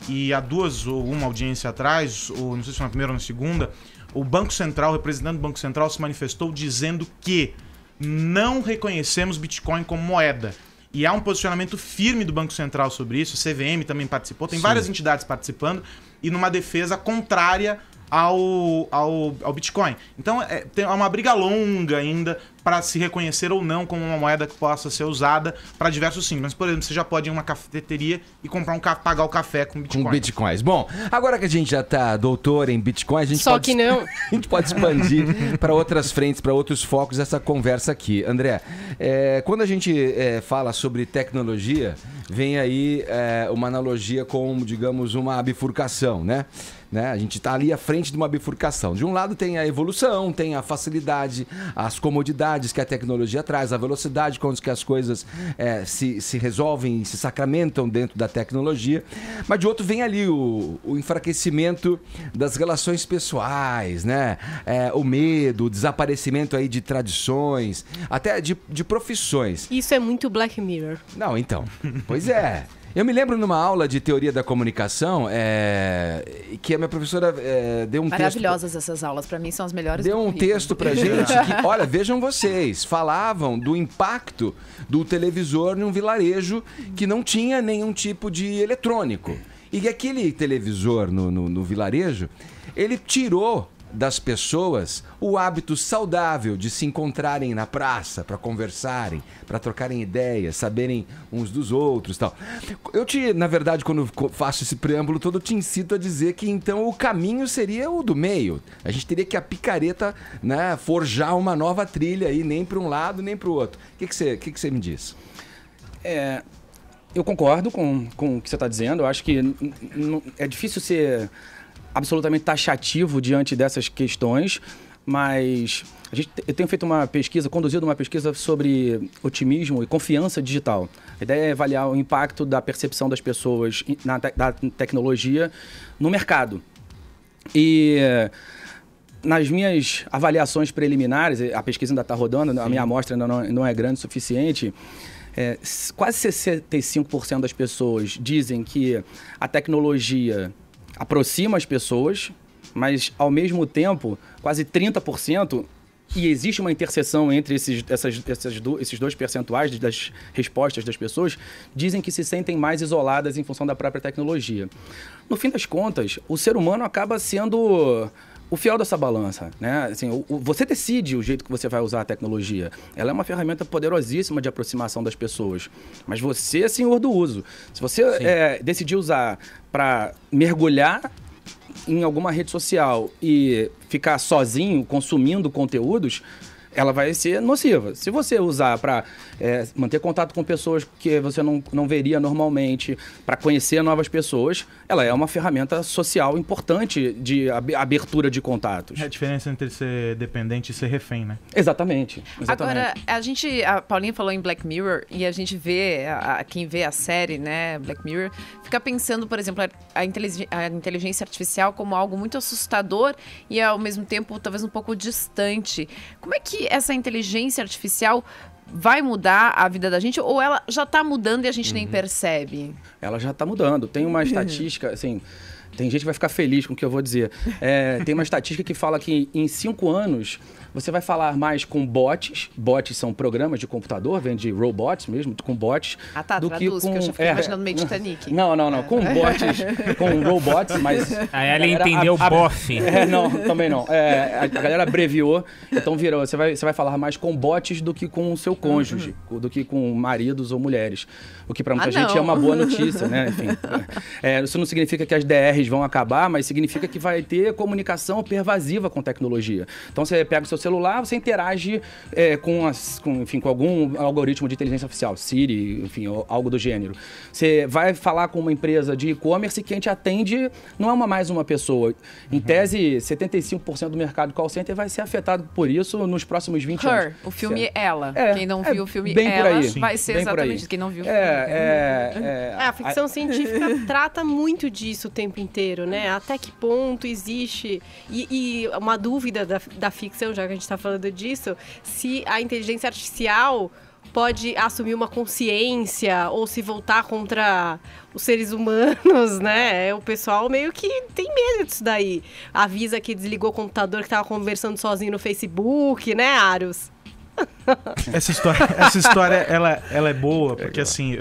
E há uma audiência atrás, ou não sei se foi na primeira ou na segunda, o Banco Central, o representante do Banco Central se manifestou dizendo que não reconhecemos Bitcoin como moeda. E há um posicionamento firme do Banco Central sobre isso, o CVM também participou, tem várias entidades participando, e numa defesa contrária ao Bitcoin. Então tem uma briga longa ainda para se reconhecer ou não como uma moeda que possa ser usada para diversos fins. Mas, por exemplo, você já pode ir em uma cafeteria e pagar o café com Bitcoin. Com Bitcoins. Bom, agora que a gente já tá doutor em Bitcoin, a gente pode expandir para outras frentes, para outros focos essa conversa aqui. André, quando a gente fala sobre tecnologia, vem aí uma analogia com, digamos, uma bifurcação, né? A gente está ali à frente de uma bifurcação. De um lado tem a evolução, tem a facilidade, as comodidades que a tecnologia traz, a velocidade com que as coisas se resolvem, se sacramentam dentro da tecnologia. Mas de outro vem ali o enfraquecimento das relações pessoais, né? O medo, o desaparecimento aí de tradições, até de profissões. Isso é muito Black Mirror. Não, então. Pois é. Eu me lembro numa aula de teoria da comunicação que a minha professora deu um texto... Maravilhosas essas aulas, pra mim são as melhores. Deu um texto pra gente que, olha, vejam vocês, falavam do impacto do televisor num vilarejo que não tinha nenhum tipo de eletrônico. E aquele televisor no vilarejo, ele tirou das pessoas o hábito saudável de se encontrarem na praça para conversarem, para trocarem ideias, saberem uns dos outros e tal. Na verdade, quando eu faço esse preâmbulo todo, eu te incito a dizer que então o caminho seria o do meio. A gente teria que a picareta, né, forjar uma nova trilha aí, nem para um lado nem para o outro. O que você me diz? Eu concordo com o que você está dizendo. Eu acho que é difícil ser absolutamente taxativo diante dessas questões, mas eu tenho feito conduzido uma pesquisa sobre otimismo e confiança digital. A ideia é avaliar o impacto da percepção das pessoas da tecnologia no mercado. E nas minhas avaliações preliminares, a pesquisa ainda está rodando, a minha amostra ainda não é grande o suficiente, quase 65% das pessoas dizem que a tecnologia aproxima as pessoas, mas, ao mesmo tempo, quase 30%, e existe uma interseção entre esses dois percentuais das respostas das pessoas, dizem que se sentem mais isoladas em função da própria tecnologia. No fim das contas, o ser humano acaba sendo o fiel dessa balança, né? Assim, você decide o jeito que você vai usar a tecnologia. Ela é uma ferramenta poderosíssima de aproximação das pessoas, mas você é senhor do uso. Se você decidir usar para mergulhar em alguma rede social e ficar sozinho consumindo conteúdos, ela vai ser nociva. Se você usar para manter contato com pessoas que você não veria normalmente, para conhecer novas pessoas, ela é uma ferramenta social importante de abertura de contatos. É a diferença entre ser dependente e ser refém, né? Exatamente. Agora, a Paulinha falou em Black Mirror e a gente vê, quem vê a série, né, Black Mirror, fica pensando, por exemplo, a inteligência artificial como algo muito assustador e, ao mesmo tempo, talvez um pouco distante. Como é que essa inteligência artificial vai mudar a vida da gente ou ela já está mudando e a gente nem percebe? Ela já está mudando. Tem uma estatística, assim, tem gente que vai ficar feliz com o que eu vou dizer. Tem uma estatística que fala que em 5 anos você vai falar mais com bots. Bots são programas de computador, vem de robots mesmo, com bots. Do que eu já fiquei imaginando meio Titanic. Não. Com bots, com robots, mas... A ela entendeu bofe. Não, também não. A galera abreviou, então virou. Você vai falar mais com bots do que com o seu cônjuge, do que com maridos ou mulheres. O que para muita gente é uma boa notícia, né? Enfim, isso não significa que as DRs vão acabar, mas significa que vai ter comunicação pervasiva com tecnologia. Então você pega o seu celular, você interage com algum algoritmo de inteligência artificial, Siri, enfim, ou algo do gênero. Você vai falar com uma empresa de e-commerce que quem te atende não é mais uma pessoa. Em tese, 75% do mercado call center vai ser afetado por isso nos próximos 20 anos. O filme Ela. Quem não viu o filme bem Ela por aí. vai ser exatamente isso. Quem não viu o filme. A ficção científica trata muito disso o tempo inteiro, né? Até que ponto existe... E uma dúvida da ficção, já que a gente está falando disso, se a inteligência artificial pode assumir uma consciência ou se voltar contra os seres humanos, né? O pessoal meio que tem medo disso daí. Avisa que desligou o computador, que estava conversando sozinho no Facebook, né, Aros? Essa história ela é boa, porque assim,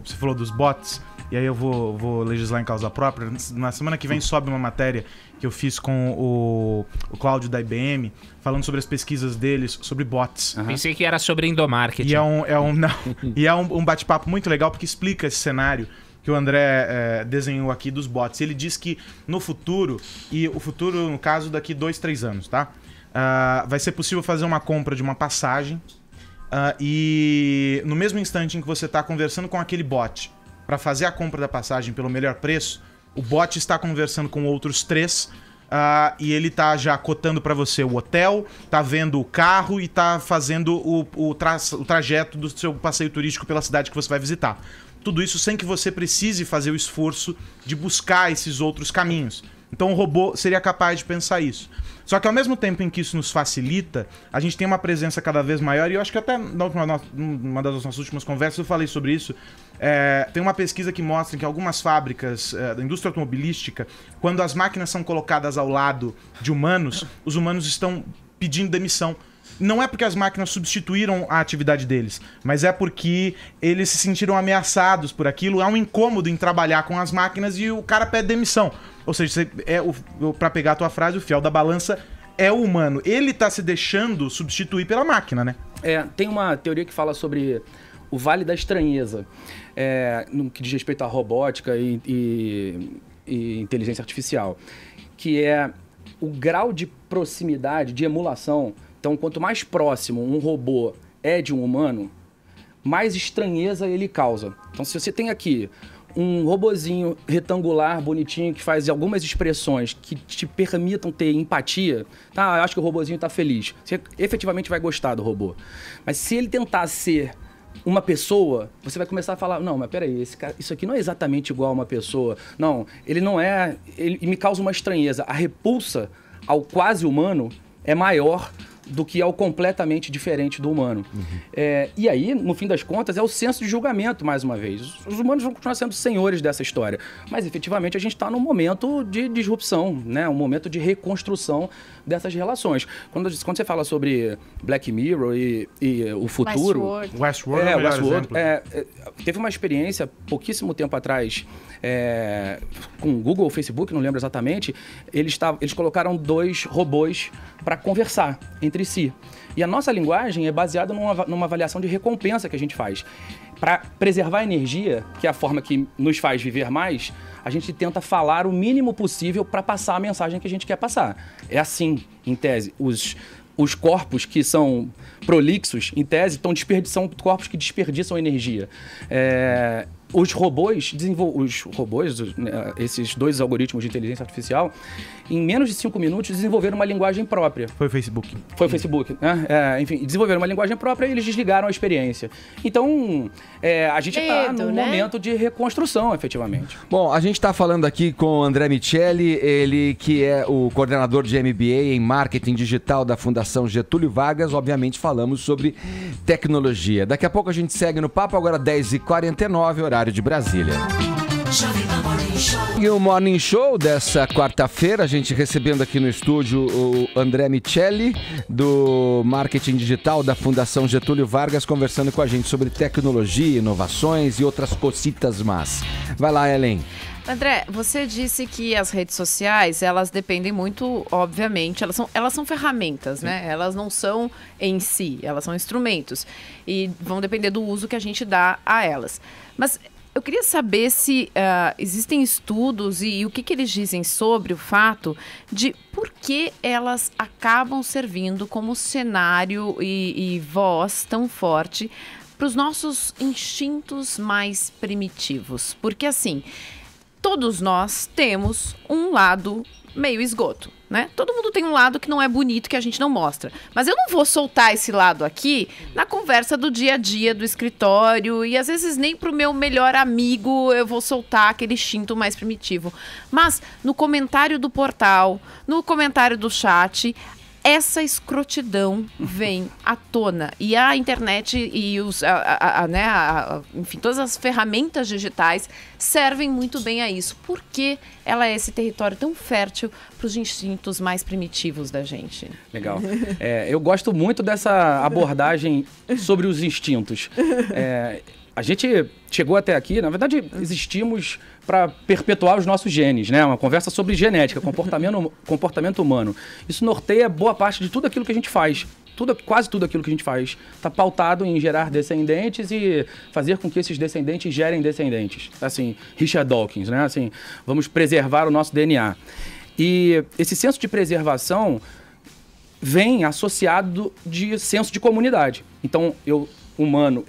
você falou dos bots, e aí eu vou legislar em causa própria. Na semana que vem sobe uma matéria que eu fiz com o Cláudio da IBM, falando sobre as pesquisas deles sobre bots. Pensei que era sobre endomarketing. E é um bate-papo muito legal, porque explica esse cenário que o André desenhou aqui dos bots. Ele diz que no futuro, e o futuro, no caso, daqui 2-3 anos, tá? Vai ser possível fazer uma compra de uma passagem e no mesmo instante em que você está conversando com aquele bot para fazer a compra da passagem pelo melhor preço, o bot está conversando com outros 3 e ele está já cotando para você o hotel, está vendo o carro e está fazendo o trajeto do seu passeio turístico pela cidade que você vai visitar. Tudo isso sem que você precise fazer o esforço de buscar esses outros caminhos. Então o robô seria capaz de pensar isso. Só que ao mesmo tempo em que isso nos facilita, a gente tem uma presença cada vez maior, e eu acho que até numa das nossas últimas conversas eu falei sobre isso. Tem uma pesquisa que mostra que algumas fábricas da indústria automobilística, quando as máquinas são colocadas ao lado de humanos, os humanos estão pedindo demissão, não é porque as máquinas substituíram a atividade deles, mas é porque eles se sentiram ameaçados por aquilo. Há um incômodo em trabalhar com as máquinas e o cara pede demissão. Ou seja, pra pegar a tua frase, o fiel da balança é o humano. Ele tá se deixando substituir pela máquina, né? Tem uma teoria que fala sobre o Vale da Estranheza, no que diz respeito à robótica e inteligência artificial, que é o grau de proximidade, de emulação. Então, quanto mais próximo um robô é de um humano, mais estranheza ele causa. Então, se você tem aqui um robozinho retangular, bonitinho, que faz algumas expressões que te permitam ter empatia, tá, eu acho que o robozinho tá feliz. Você efetivamente vai gostar do robô. Mas se ele tentar ser uma pessoa, você vai começar a falar, não, mas peraí, esse cara, isso aqui não é exatamente igual a uma pessoa. Não, ele não é... Ele me causa uma estranheza. A repulsa ao quase humano é maior do que ao completamente diferente do humano. E aí, no fim das contas, é o senso de julgamento, mais uma vez. Os humanos vão continuar sendo senhores dessa história. Mas, efetivamente, a gente está num momento de disrupção, né? Um momento de reconstrução dessas relações. Quando você fala sobre Black Mirror e o futuro... Westworld é o melhor exemplo. Teve uma experiência, pouquíssimo tempo atrás, com o Google ou Facebook, não lembro exatamente, eles colocaram 2 robôs para conversar entre si. E a nossa linguagem é baseada numa avaliação de recompensa que a gente faz. Para preservar a energia, que é a forma que nos faz viver mais, a gente tenta falar o mínimo possível para passar a mensagem que a gente quer passar. É assim, em tese. Os corpos que são prolixos, em tese, são corpos que desperdiçam energia. Os robôs, esses 2 algoritmos de inteligência artificial, em menos de 5 minutos desenvolveram uma linguagem própria. Foi o Facebook. Foi o Facebook, né? Enfim, desenvolveram uma linguagem própria e eles desligaram a experiência. Então, a gente está num momento de reconstrução, efetivamente. Bom, a gente está falando aqui com o André Miceli, ele que é o coordenador de MBA em Marketing Digital da Fundação Getúlio Vargas. Obviamente falamos sobre tecnologia. Daqui a pouco a gente segue no papo, agora 10h49, horário de Brasília. E o Morning Show dessa quarta-feira, a gente recebendo aqui no estúdio o André Miceli, do Marketing Digital da Fundação Getúlio Vargas, conversando com a gente sobre tecnologia, inovações e outras cositas más. Vai lá, Ellen. André, você disse que as redes sociais, elas dependem muito, obviamente, elas são ferramentas, né? Elas não são em si, elas são instrumentos e vão depender do uso que a gente dá a elas. Mas eu queria saber se existem estudos e o que eles dizem sobre o fato de por que elas acabam servindo como cenário e voz tão forte para os nossos instintos mais primitivos. Porque, assim, todos nós temos um lado meio esgoto, né? Todo mundo tem um lado que não é bonito, que a gente não mostra. Mas eu não vou soltar esse lado aqui na conversa do dia a dia, do escritório, e às vezes nem pro meu melhor amigo eu vou soltar aquele instinto mais primitivo. Mas no comentário do portal, no comentário do chat, essa escrotidão vem à tona. E a internet e enfim, todas as ferramentas digitais servem muito bem a isso. Por que ela é esse território tão fértil para os instintos mais primitivos da gente? Legal. Eu gosto muito dessa abordagem sobre os instintos. A gente chegou até aqui, na verdade, existimos para perpetuar os nossos genes, né? Uma conversa sobre genética, comportamento humano. Isso norteia boa parte de tudo aquilo que a gente faz. Quase tudo aquilo que a gente faz está pautado em gerar descendentes e fazer com que esses descendentes gerem descendentes. Assim, Richard Dawkins, né? Assim, vamos preservar o nosso DNA. E esse senso de preservação vem associado de senso de comunidade. Então, eu humano,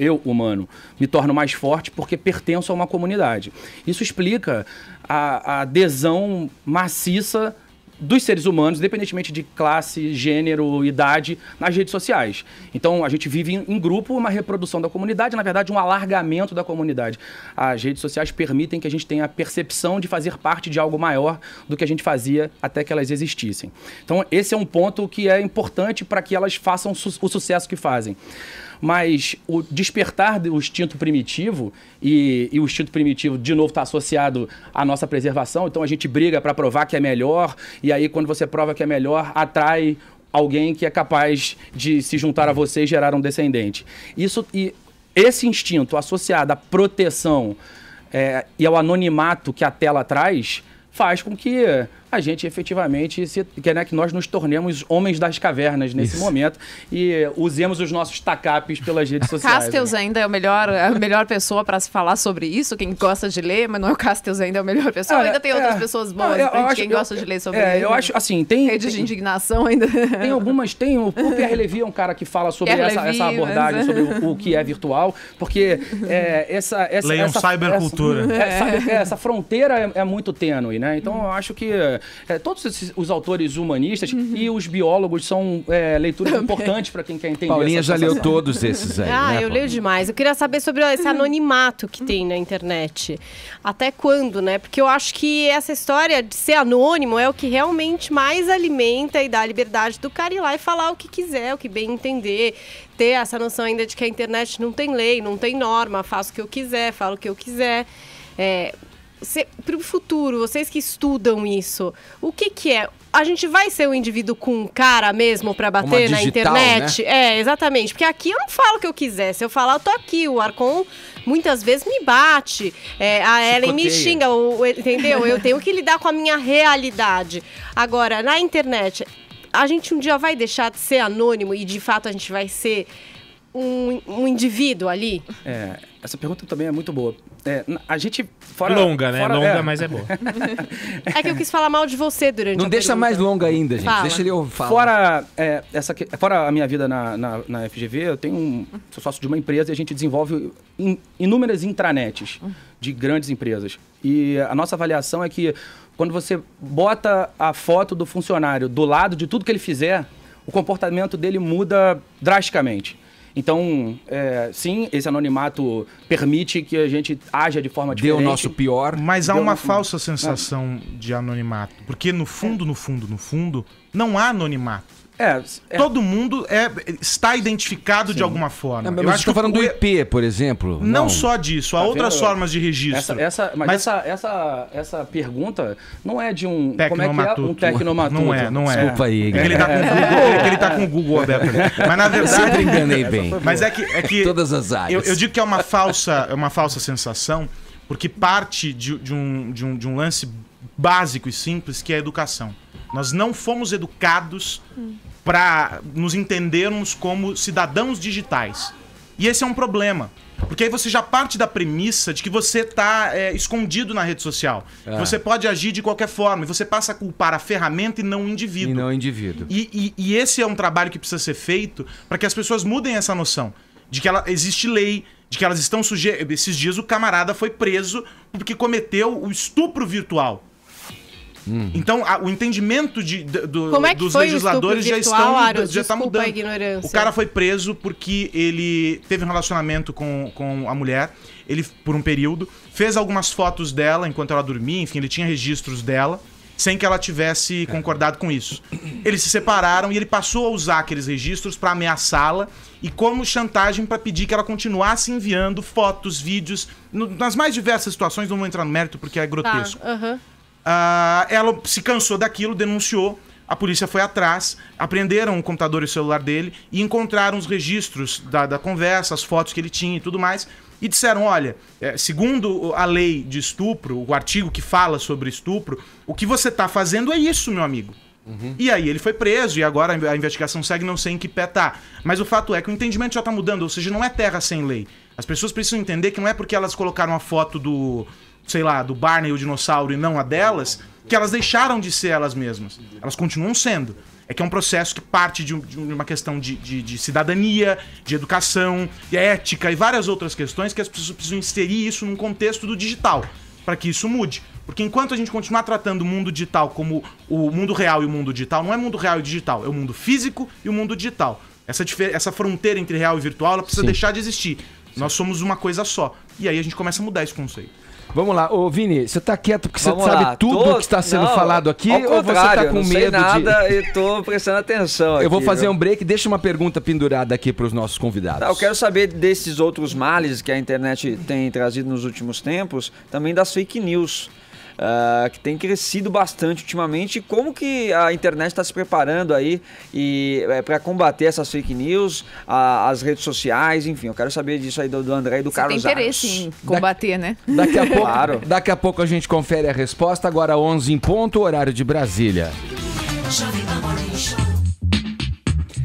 me torno mais forte porque pertenço a uma comunidade. Isso explica a adesão maciça dos seres humanos, independentemente de classe, gênero, idade, nas redes sociais. Então, a gente vive em grupo uma reprodução da comunidade, na verdade, um alargamento da comunidade. As redes sociais permitem que a gente tenha a percepção de fazer parte de algo maior do que a gente fazia até que elas existissem. Então, esse é um ponto que é importante para que elas façam o sucesso que fazem. Mas o despertar do instinto primitivo, e o instinto primitivo, de novo, está associado à nossa preservação. Então, a gente briga para provar que é melhor, e aí, quando você prova que é melhor, atrai alguém que é capaz de se juntar a você e gerar um descendente. E esse instinto associado à proteção e ao anonimato que a tela traz faz com que a gente efetivamente, que nós nos tornemos homens das cavernas nesse momento e usemos os nossos tacapes pelas redes sociais. Castells ainda é a melhor pessoa para se falar sobre isso, quem gosta de ler, mas não é o Castells ainda é a melhor pessoa. Ainda tem outras pessoas boas, quem gosta de ler sobre isso. Eu acho, assim, tem... Rede de indignação ainda. Tem algumas, o Pierre Levy é um cara que fala sobre essa abordagem, sobre o que é virtual, porque Leiam cybercultura. Essa fronteira é muito tênue, né? Então eu acho que todos os autores humanistas e os biólogos são leituras importantes para quem quer entender. Paulinha já leu todos esses aí, né, eu leio demais. Eu queria saber sobre esse anonimato que tem na internet. Até quando, né? Porque eu acho que essa história de ser anônimo é o que realmente mais alimenta e dá a liberdade do cara ir lá e falar o que quiser, o que bem entender. Ter essa noção ainda de que a internet não tem lei, não tem norma, faço o que eu quiser, falo o que eu quiser. Para o futuro, vocês que estudam isso, o que é? A gente vai ser um indivíduo com um cara mesmo para bater na internet? Né? Exatamente. Porque aqui eu não falo o que eu quiser. Se eu falar, eu tô aqui. O Arcon muitas vezes me bate. A Ellen me xinga, entendeu? Eu tenho que lidar com a minha realidade. Agora, na internet, a gente um dia vai deixar de ser anônimo e, de fato, a gente vai ser um indivíduo ali? Essa pergunta também é muito boa. A gente... Longa, né? Longa, mas é boa. É que eu quis falar mal de você durante Não deixa mais longa ainda, gente. Deixa ele falar. Fora a minha vida na FGV, eu sou sócio de uma empresa e a gente desenvolve inúmeras intranets de grandes empresas. E a nossa avaliação é que quando você bota a foto do funcionário do lado de tudo que ele fizer, o comportamento dele muda drasticamente. Então, sim, esse anonimato permite que a gente haja de forma diferente. Deu o nosso pior. Mas há uma falsa sensação de anonimato. Porque no fundo, não há anonimato. Todo mundo está identificado de alguma forma. Mas eu acho que estou falando do IP, por exemplo. Não só disso, há outras formas de registro. Essa pergunta não é de um tecnomatuto. Um tecnomatuto. Não é. Desculpa aí. Ele tá com o Google aberto ali. Mas na verdade... Eu sempre enganei bem. Mas é que todas as áreas. Eu digo que é uma falsa sensação, porque parte de um lance básico e simples, que é a educação. Nós não fomos educados para nos entendermos como cidadãos digitais. E esse é um problema. Porque aí você já parte da premissa de que você está escondido na rede social. Que você pode agir de qualquer forma. E você passa a culpar a ferramenta e não o indivíduo. E esse é um trabalho que precisa ser feito para que as pessoas mudem essa noção. De que existe lei, de que elas estão sujeitas... Esses dias o camarada foi preso porque cometeu o estupro virtual. Então, o entendimento dos legisladores já está mudando. O cara foi preso porque ele teve um relacionamento com a mulher, ele por um período, fez algumas fotos dela enquanto ela dormia, enfim, ele tinha registros dela, sem que ela tivesse concordado com isso. Eles se separaram e ele passou a usar aqueles registros para ameaçá-la e como chantagem para pedir que ela continuasse enviando fotos, vídeos, nas mais diversas situações, não vou entrar no mérito porque é grotesco. Ela se cansou daquilo, denunciou, a polícia foi atrás, apreenderam o computador e o celular dele e encontraram os registros da conversa, as fotos que ele tinha e tudo mais, e disseram, olha, segundo a lei de estupro, o artigo que fala sobre estupro, o que você está fazendo é isso, meu amigo. E aí ele foi preso e agora a investigação segue, não sei em que pé tá. Mas o fato é que o entendimento já está mudando, ou seja, não é terra sem lei. As pessoas precisam entender que não é porque elas colocaram a foto do Barney, o dinossauro, e não a delas, que elas deixaram de ser elas mesmas. Elas continuam sendo. É que é um processo que parte de uma questão de cidadania, de educação, de ética e várias outras questões que as pessoas precisam inserir isso num contexto do digital, para que isso mude. Porque enquanto a gente continuar tratando o mundo digital como o mundo real e o mundo digital, não é mundo real e digital, é o mundo físico e o mundo digital. Essa fronteira entre real e virtual, ela precisa deixar de existir. Nós somos uma coisa só. E aí a gente começa a mudar esse conceito. Vamos lá, ô Vini, você tá quieto porque você sabe tudo que está sendo falado aqui? Ou você tá com medo nada e tô prestando atenção aqui. Eu vou fazer um break, deixa uma pergunta pendurada aqui para os nossos convidados. Eu quero saber desses outros males que a internet tem trazido nos últimos tempos, também das fake news. que tem crescido bastante ultimamente. Como que a internet está se preparando aí para combater essas fake news, as redes sociais, enfim, eu quero saber disso aí do André e do Carlos Tem interesse em combater, né? Daqui a pouco a gente confere a resposta, agora 11 em ponto, horário de Brasília.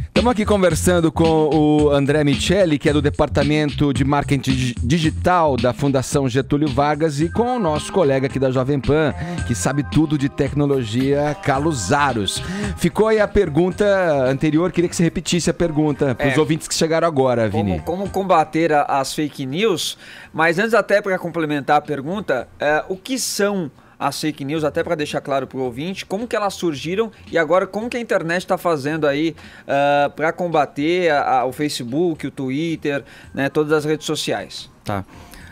Estamos aqui conversando com o André Micheli, que é do Departamento de Marketing Digital da Fundação Getúlio Vargas, e com o nosso colega aqui da Jovem Pan, que sabe tudo de tecnologia, Carlos Aros. Ficou aí a pergunta anterior, queria que você repetisse a pergunta para os ouvintes que chegaram agora, Vini. Como combater as fake news, mas antes até para complementar a pergunta, o que são as fake news, até para deixar claro para o ouvinte, como que elas surgiram e agora como que a internet está fazendo aí para combater o Facebook, o Twitter, né, todas as redes sociais. Tá.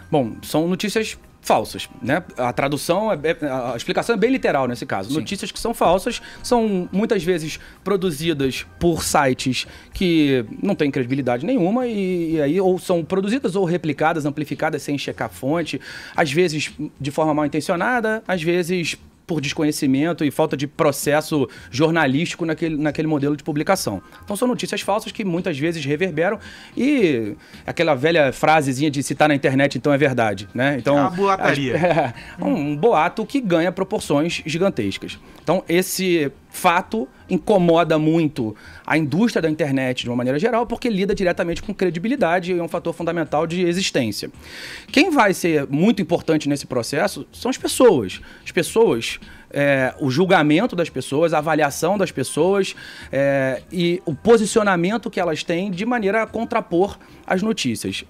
Bom, são notícias falsas, né? A tradução, a explicação é bem literal nesse caso. Sim. Notícias que são falsas, são muitas vezes produzidas por sites que não têm credibilidade nenhuma e aí ou são produzidas ou replicadas, amplificadas sem checar a fonte, às vezes de forma mal intencionada, às vezes por desconhecimento e falta de processo jornalístico naquele modelo de publicação. Então são notícias falsas que muitas vezes reverberam e aquela velha frasezinha de se tá na internet então é verdade, né? Então, é uma boataria. Um boato que ganha proporções gigantescas. Então esse fato incomoda muito a indústria da internet de uma maneira geral, porque lida diretamente com credibilidade e é um fator fundamental de existência. Quem vai ser muito importante nesse processo são as pessoas. As pessoas, o julgamento das pessoas, a avaliação das pessoas e o posicionamento que elas têm de maneira a contrapor as notícias.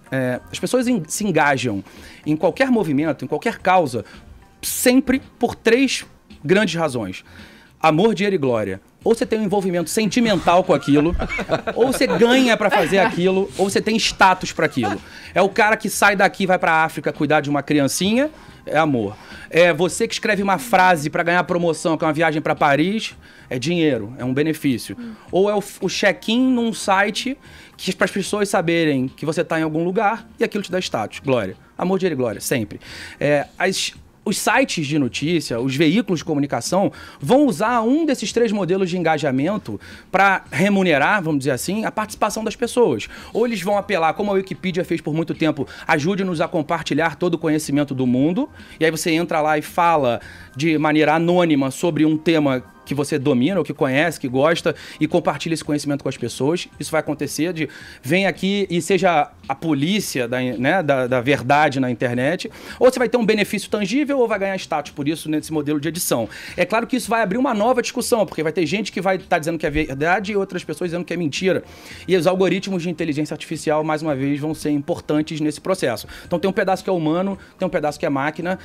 As pessoas se engajam em qualquer movimento, em qualquer causa, sempre por 3 grandes razões. Amor, dinheiro e glória. Ou você tem um envolvimento sentimental com aquilo, ou você ganha pra fazer aquilo, ou você tem status pra aquilo. É o cara que sai daqui e vai pra África cuidar de uma criancinha, é amor. É você que escreve uma frase pra ganhar promoção, que é uma viagem pra Paris, é dinheiro, é um benefício. Ou é o check-in num site que para as pessoas saberem que você tá em algum lugar e aquilo te dá status, glória. Amor, dinheiro e glória, sempre. Os sites de notícia, os veículos de comunicação vão usar um desses 3 modelos de engajamento para remunerar, vamos dizer assim, a participação das pessoas. Ou eles vão apelar, como a Wikipedia fez por muito tempo, ajude-nos a compartilhar todo o conhecimento do mundo, e aí você entra lá e fala de maneira anônima sobre um tema que você domina, ou que conhece, que gosta, e compartilha esse conhecimento com as pessoas. Isso vai acontecer vem aqui e seja a polícia da verdade na internet, ou você vai ter um benefício tangível ou vai ganhar status por isso nesse modelo de edição. É claro que isso vai abrir uma nova discussão, porque vai ter gente que vai estar dizendo que é verdade e outras pessoas dizendo que é mentira. E os algoritmos de inteligência artificial, mais uma vez, vão ser importantes nesse processo. Então tem um pedaço que é humano, tem um pedaço que é máquina,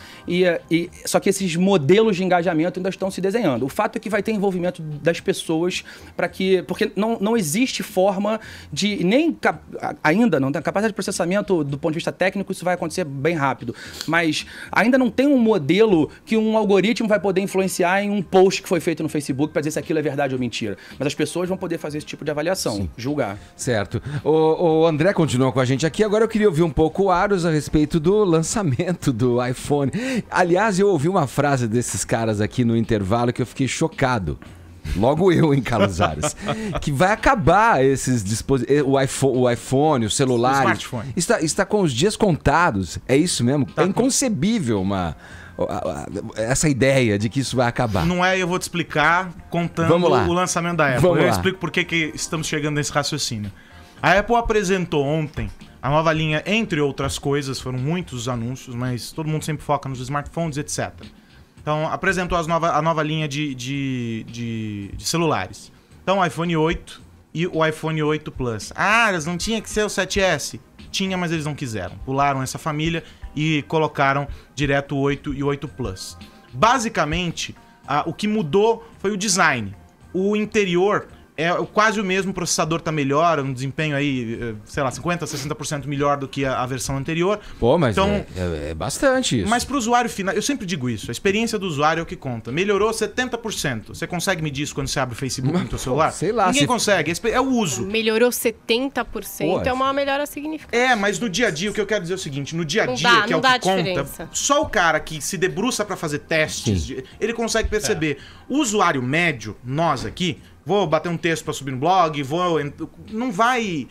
só que esses modelos de engajamento ainda estão se desenhando. O fato é que vai ter envolvimento das pessoas porque não existe forma de ainda não tem capacidade de processamento do ponto de vista técnico, isso vai acontecer bem rápido, mas ainda não tem um modelo que um algoritmo vai poder influenciar em um post que foi feito no Facebook para dizer se aquilo é verdade ou mentira, mas as pessoas vão poder fazer esse tipo de avaliação. Sim. Julgar. Certo. O André continua com a gente aqui, agora eu queria ouvir um pouco o Aros a respeito do lançamento do iPhone. Aliás, eu ouvi uma frase desses caras aqui no intervalo que eu fiquei chocado. Logo eu, hein, Carlos Aros. Que vai acabar esses dispositivos. O iPhone, o celular. O smartphone. Está com os dias contados. É isso mesmo? Tá. É inconcebível essa ideia de que isso vai acabar. Não é, eu vou te explicar contando o lançamento da Apple. Eu explico por que estamos chegando nesse raciocínio. A Apple apresentou ontem a nova linha, entre outras coisas, foram muitos os anúncios, mas todo mundo sempre foca nos smartphones, etc. Então, apresentou a nova linha de celulares. Então, o iPhone 8 e o iPhone 8 Plus. Eles não tinha que ser o 7S? Tinha, mas eles não quiseram. Pularam essa família e colocaram direto o 8 e o 8 Plus. Basicamente, o que mudou foi o design. O interior quase o mesmo, o processador tá melhor, um desempenho aí, sei lá, 50%, 60% melhor do que a versão anterior. Pô, mas então, é bastante isso. Mas pro usuário final, eu sempre digo isso, a experiência do usuário é o que conta. Melhorou 70%. Você consegue medir isso quando você abre o Facebook no seu celular? Sei lá. Ninguém consegue, é o uso. Melhorou 70%, é uma melhora significativa. Mas no dia a dia, o que eu quero dizer é o seguinte, no dia a dia, que é o que conta, só o cara que se debruça pra fazer testes, ele consegue perceber. O usuário médio, nós aqui, vou bater um texto para subir no blog, não vai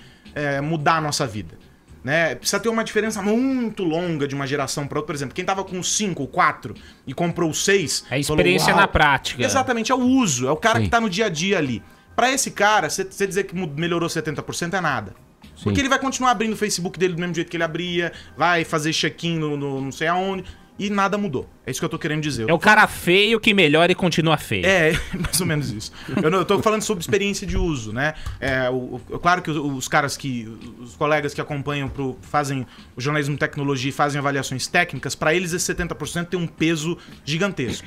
mudar a nossa vida. Né? Precisa ter uma diferença muito longa de uma geração para outra. Por exemplo, quem tava com 5 ou 4 e comprou o 6... É a experiência na prática. Exatamente, é o uso, é o cara que tá no dia a dia ali. Para esse cara, você dizer que melhorou 70% é nada. Sim. Porque ele vai continuar abrindo o Facebook dele do mesmo jeito que ele abria, vai fazer check-in no não sei aonde... E nada mudou. É isso que eu tô querendo dizer. É o cara feio que melhora e continua feio. Mais ou menos isso. Eu tô falando sobre experiência de uso, né? Claro que os colegas que acompanham, fazem o jornalismo de tecnologia e fazem avaliações técnicas, para eles esse 70% tem um peso gigantesco.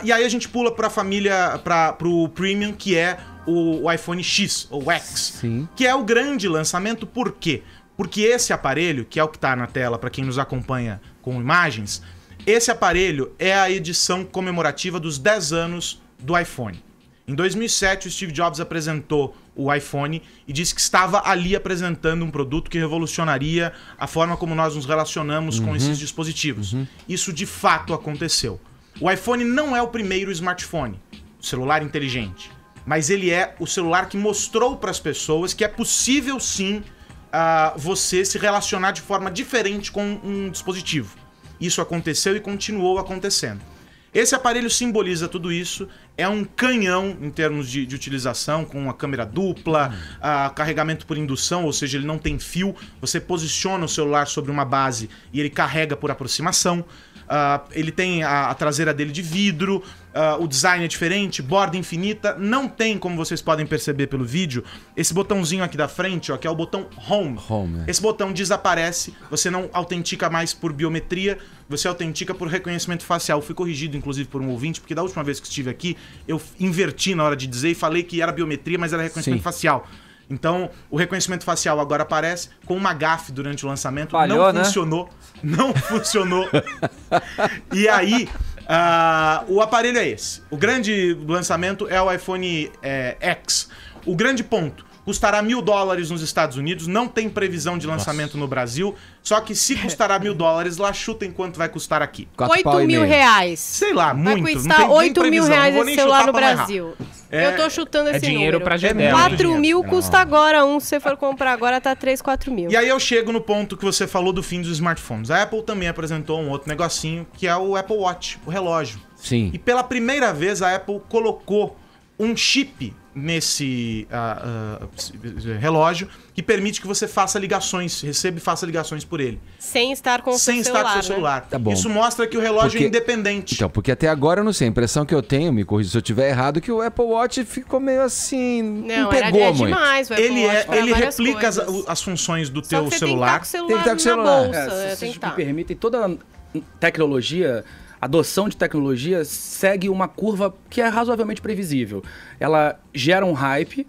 E aí a gente pula pra família, pro Premium, que é o iPhone X, ou X. Sim. Que é o grande lançamento. Por quê? Porque esse aparelho, que é o que tá na tela para quem nos acompanha com imagens, esse aparelho é a edição comemorativa dos 10 anos do iPhone. Em 2007, o Steve Jobs apresentou o iPhone e disse que estava ali apresentando um produto que revolucionaria a forma como nós nos relacionamos com esses dispositivos. Isso de fato aconteceu. O iPhone não é o primeiro smartphone, o celular inteligente, mas ele é o celular que mostrou para as pessoas que é possível sim você se relacionar de forma diferente com um dispositivo. Isso aconteceu e continuou acontecendo. Esse aparelho simboliza tudo isso, é um canhão em termos de utilização, com uma câmera dupla, carregamento por indução, ou seja, ele não tem fio, você posiciona o celular sobre uma base e ele carrega por aproximação. Ele tem a traseira dele de vidro, o design é diferente, borda infinita, não tem, como vocês podem perceber pelo vídeo, esse botãozinho aqui da frente, ó, que é o botão Home. Esse botão desaparece, você não autentica mais por biometria, você autentica por reconhecimento facial. Fui corrigido, inclusive, por um ouvinte, porque da última vez que estive aqui, eu inverti na hora de dizer e falei que era biometria, mas era reconhecimento facial. Então, o reconhecimento facial agora aparece com uma gafe durante o lançamento. Falhou, não funcionou. Não funcionou. E aí, o aparelho é esse. O grande lançamento é o iPhone X. O grande ponto: custará $1.000 nos Estados Unidos, não tem previsão de lançamento no Brasil, só que se custará $1.000, lá chutem quanto vai custar aqui. R$8.000. Sei lá, muito. Vai custar R$8.000 esse celular no Brasil. Eu tô chutando esse dinheiro número. Pra Gedel. 4.000 custa agora um, se você for comprar agora tá 3, 4.000. E aí eu chego no ponto que você falou do fim dos smartphones. A Apple também apresentou um outro negocinho, que é o Apple Watch, o relógio. Sim. E pela primeira vez a Apple colocou um chip nesse relógio que permite que você faça ligações, receba e faça ligações por ele. Sem estar com o seu celular. Tá bom. Isso mostra que o relógio é independente. Então, porque até agora eu não sei, a impressão que eu tenho, me corrija se eu estiver errado, que o Apple Watch ficou meio assim, não pegou muito. Demais, o Apple Watch ele replica as funções do teu celular. Tem que estar com o celular na bolsa. Se vocês me permitem, toda tecnologia, adoção de tecnologia segue uma curva que é razoavelmente previsível. Ela gera um hype.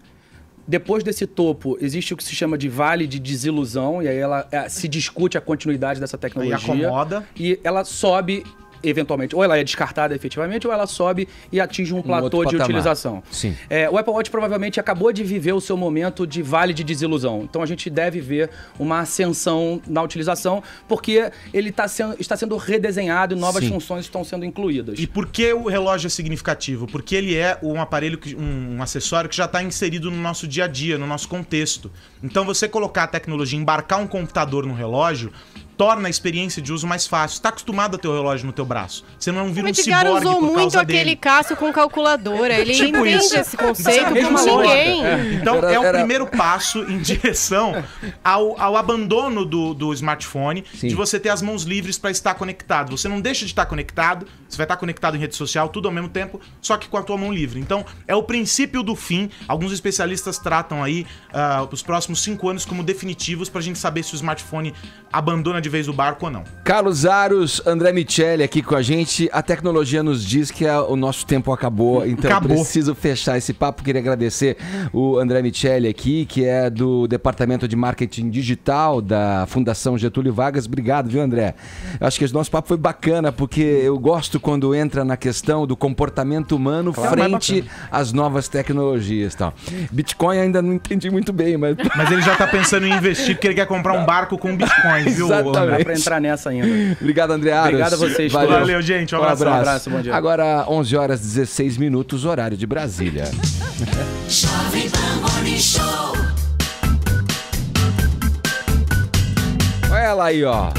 Depois desse topo, existe o que se chama de vale de desilusão, e aí ela se discute a continuidade dessa tecnologia. E acomoda. E ela sobe, eventualmente, ou ela é descartada efetivamente, ou ela sobe e atinge um platô de utilização. Sim. O Apple Watch provavelmente acabou de viver o seu momento de vale de desilusão. Então a gente deve ver uma ascensão na utilização, porque ele está sendo redesenhado e novas funções estão sendo incluídas. E por que o relógio é significativo? Porque ele é um aparelho, um acessório que já está inserido no nosso dia a dia, no nosso contexto. Então você colocar a tecnologia, embarcar um computador no relógio, torna a experiência de uso mais fácil. Você tá acostumado a ter o relógio no teu braço. Você não vira um ciborgue por causa dele. O Edgar usou muito aquele Cássio com calculadora. Ele entende esse conceito como ninguém. Então, é o primeiro passo em direção ao abandono do smartphone, de você ter as mãos livres para estar conectado. Você não deixa de estar conectado, você vai estar conectado em rede social, tudo ao mesmo tempo, só que com a tua mão livre. Então, é o princípio do fim. Alguns especialistas tratam aí os próximos 5 anos como definitivos pra gente saber se o smartphone abandona de de vez o barco ou não. Carlos Aros, André Miceli aqui com a gente. A tecnologia nos diz que o nosso tempo acabou, então eu preciso fechar esse papo. Queria agradecer o André Miceli aqui, que é do Departamento de Marketing Digital da Fundação Getúlio Vargas. Obrigado, viu, André? Eu acho que esse nosso papo foi bacana, porque eu gosto quando entra na questão do comportamento humano frente às novas tecnologias e tal. Bitcoin ainda não entendi muito bem, mas... Mas ele já tá pensando em investir, porque ele quer comprar um barco com Bitcoin, viu? Exatamente. Dá pra entrar nessa ainda. Obrigado, André Aros. Obrigado a vocês. Valeu, gente. Um abraço. Bom dia. Agora, 11 horas 16 minutos, horário de Brasília. Olha ela aí, ó.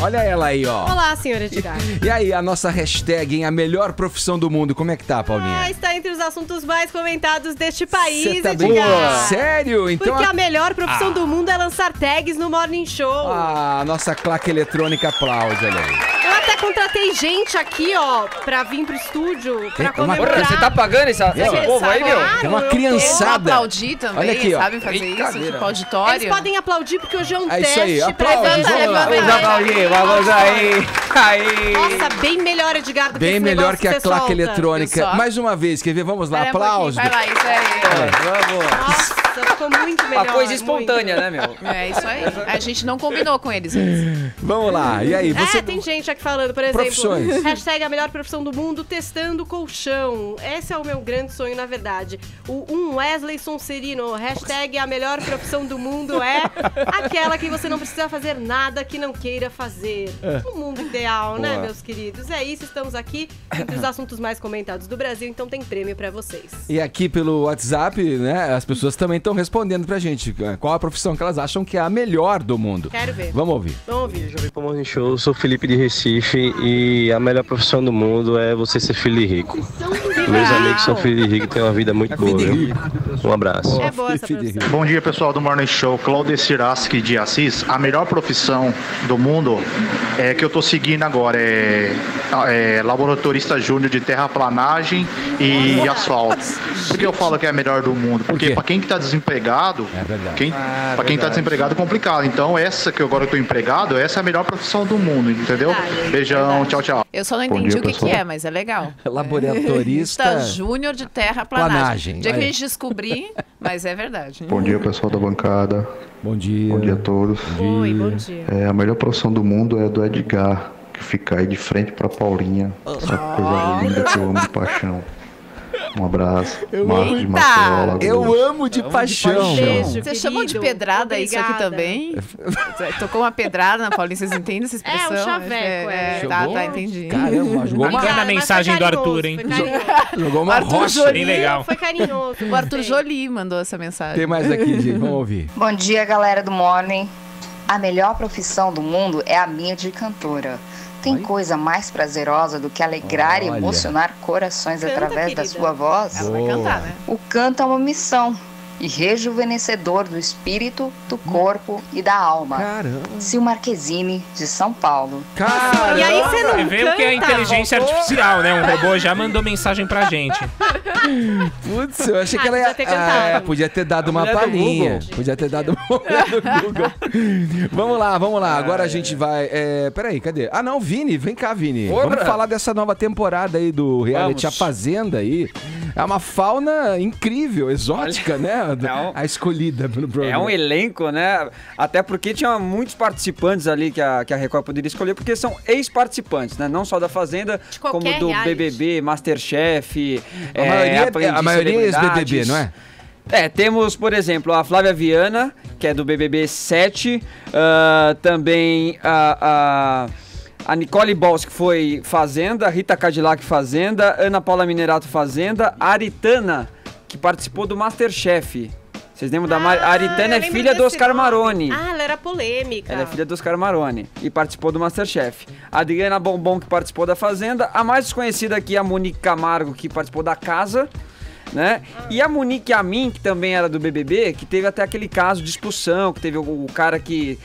Olha ela aí, ó. Olá, senhora Edgar. E aí, a nossa hashtag, hein? A melhor profissão do mundo. Como é que tá, Paulinha? Está entre os assuntos mais comentados deste país, Edgar. Sério? Então, porque a melhor profissão do mundo é lançar tags no Morning Show. A nossa claque eletrônica aplaude, olha aí. Eu até contratei gente aqui, ó, pra vir pro estúdio, pra comemorar. Você tá pagando esse povo aí, meu? É uma criançada. Aplaudir também, olha aqui, sabem fazer isso, tipo auditório. Eles podem aplaudir porque hoje é um teste. Isso aí, aplausos. Vamos aí. Nossa, bem melhor, Edgar, do que bem melhor que a claque solta. eletrônica. Mais uma vez, quer ver? Vamos lá, aplausos. Vai lá, isso aí. Vamos. Nossa, ficou muito melhor. Uma coisa espontânea, né, meu? É isso aí. A gente não combinou com eles antes. Vamos lá, e aí? Você... tem gente aqui falando, por exemplo, profissões. Hashtag a melhor profissão do mundo, testando colchão. Esse é o meu grande sonho, na verdade. O Wesley Sonserino, hashtag a melhor profissão do mundo é aquela que você não precisa fazer nada que não queira fazer. O mundo ideal, né, meus queridos? É isso, estamos aqui entre os assuntos mais comentados do Brasil, então tem prêmio pra vocês. E aqui pelo WhatsApp, né, as pessoas também estão respondendo pra gente qual a profissão que elas acham que é a melhor do mundo. Quero ver. Vamos ouvir. Vamos ouvir. Jovem Pan Morning Show, eu sou Felipe de Recife e a melhor profissão do mundo é você ser filho de rico. Meus amigos são filhos de rico e têm uma vida muito boa, viu? Um abraço. É boa essa profissão. Bom dia, pessoal do Morning Show. Claudecir Asque de Assis. A melhor profissão do mundo é que eu tô seguindo agora é laboratorista júnior de terraplanagem e asfalto. Por que eu falo que é a melhor do mundo? Porque para quem que tá desempregado, para quem tá desempregado é complicado. Então essa que agora eu tô empregado, essa é a melhor profissão do mundo, entendeu? Beijão, tchau, tchau. Eu só não entendi o que é, mas é legal. Laboratorista júnior de terraplanagem. O dia que a gente descobrir, mas é verdade. Bom dia, pessoal da bancada. Bom dia. Bom dia a todos. Oi, bom dia. A melhor profissão do mundo é a do Edgar, que fica aí de frente pra Paulinha. Essa coisa linda que eu amo de paixão. Um abraço. Marcos de Maceió, eu amo de paixão. Beijo, você chamou de pedrada isso aqui também? Tocou uma pedrada na Paulinha, vocês entendem essa expressão? É, um chaveco. Tá, entendi. Caramba, jogou uma... Bacana a mensagem do Arthur, hein? Jogou uma rocha. Jolie, bem legal. Foi carinhoso. O Arthur Jolie mandou essa mensagem. Tem mais aqui, gente, vamos ouvir. Bom dia, galera do Morning. A melhor profissão do mundo é a minha de cantora. Tem coisa mais prazerosa do que alegrar e emocionar corações através da sua voz? Ela vai cantar, né? O canto é uma missão e rejuvenescedor do espírito, do corpo e da alma. Caramba. Sil Marquezine, de São Paulo. E aí você não Você vê o que é inteligência artificial, né? Um robô já mandou mensagem pra gente. Putz, eu achei que ela ia... podia ter dado uma palhinha. Podia ter dado uma olhada no Google. Vamos lá. Agora a gente vai... Peraí, cadê? Ah, não, Vini. Vem cá, Vini. Vamos falar dessa nova temporada aí do reality A Fazenda aí. É uma fauna incrível, exótica, né? A escolhida pelo programa. É um elenco, né? Até porque tinha muitos participantes ali que a Record poderia escolher, porque são ex-participantes, né? Não só da Fazenda, como do reality. BBB, Masterchef. A maioria é ex-BBB, não é? Temos, por exemplo, a Flávia Viana, que é do BBB 7. Também a Nicole Balls, que foi Fazenda, a Rita Cadillac Fazenda, Ana Paula Minerato Fazenda, a Aritana, que participou do Masterchef. Vocês lembram da A Aritana é filha do Oscar Maroni. Ah, ela era polêmica. Ela é filha do Oscar Maroni e participou do Masterchef. A Adriana Bombom, que participou da Fazenda. A mais desconhecida aqui, a Monique Camargo, que participou da Casa. Né? E a Monique Amin, que também era do BBB, que teve até aquele caso de expulsão, que teve o cara que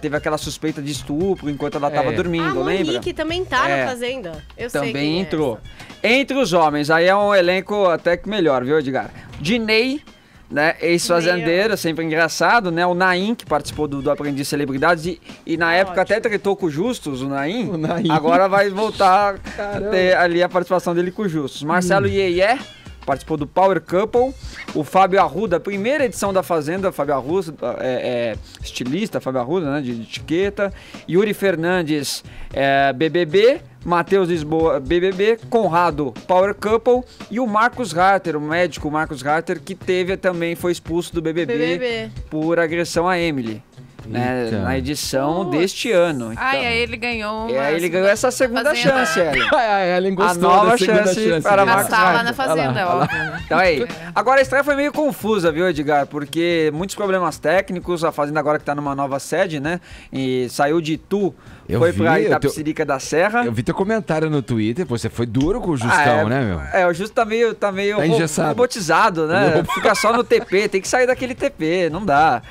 teve aquela suspeita de estupro enquanto ela estava dormindo, lembra? A Monique também tá na Fazenda. Eu sei também entrou. Entre os homens, aí é um elenco até que melhor, viu, Edgar? Diney, né, ex-fazendeiro, sempre engraçado, né? O Naim, que participou do Aprendiz Celebridades e na época até tretou com o Justus, o Naim. Agora vai voltar a ter ali a participação dele com o Justus. Marcelo Iê participou do Power Couple. O Fábio Arruda, primeira edição da Fazenda, Fábio Arruda, estilista, Fábio Arruda, né, de etiqueta. Yuri Fernandes, BBB. Matheus Lisboa, BBB, Conrado, Power Couple, e o Marcos Harter, o médico Marcos Harter, que também foi expulso do BBB por agressão a Emily. Né, na edição deste ano. Então, aí ele ganhou. Ele ganhou essa segunda chance, Ellen. A Ellen gostou a nova da segunda chance para Marcos Harter. Lá na Fazenda, óbvio. Né? Então aí. Agora a estreia foi meio confusa, viu, Edgar? Porque muitos problemas técnicos, a Fazenda agora que tá numa nova sede, né? E saiu de Itu, foi pra Itapecerica da Serra. Eu vi teu comentário no Twitter, você foi duro com o Justão, né, meu? O Justo tá meio robotizado, né? Fica só no TP, tem que sair daquele TP, não dá.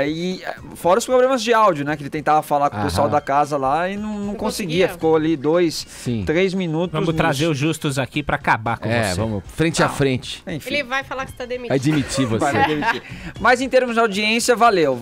E fora os problemas de áudio, né? Que ele tentava falar com o pessoal da casa lá e não conseguia. Ficou ali 2-3 minutos. Vamos trazer o Justus aqui pra acabar com você. Vamos, frente a frente. Enfim. Ele vai falar que você tá demitido. Vai demitir você. Mas em termos de audiência, valeu.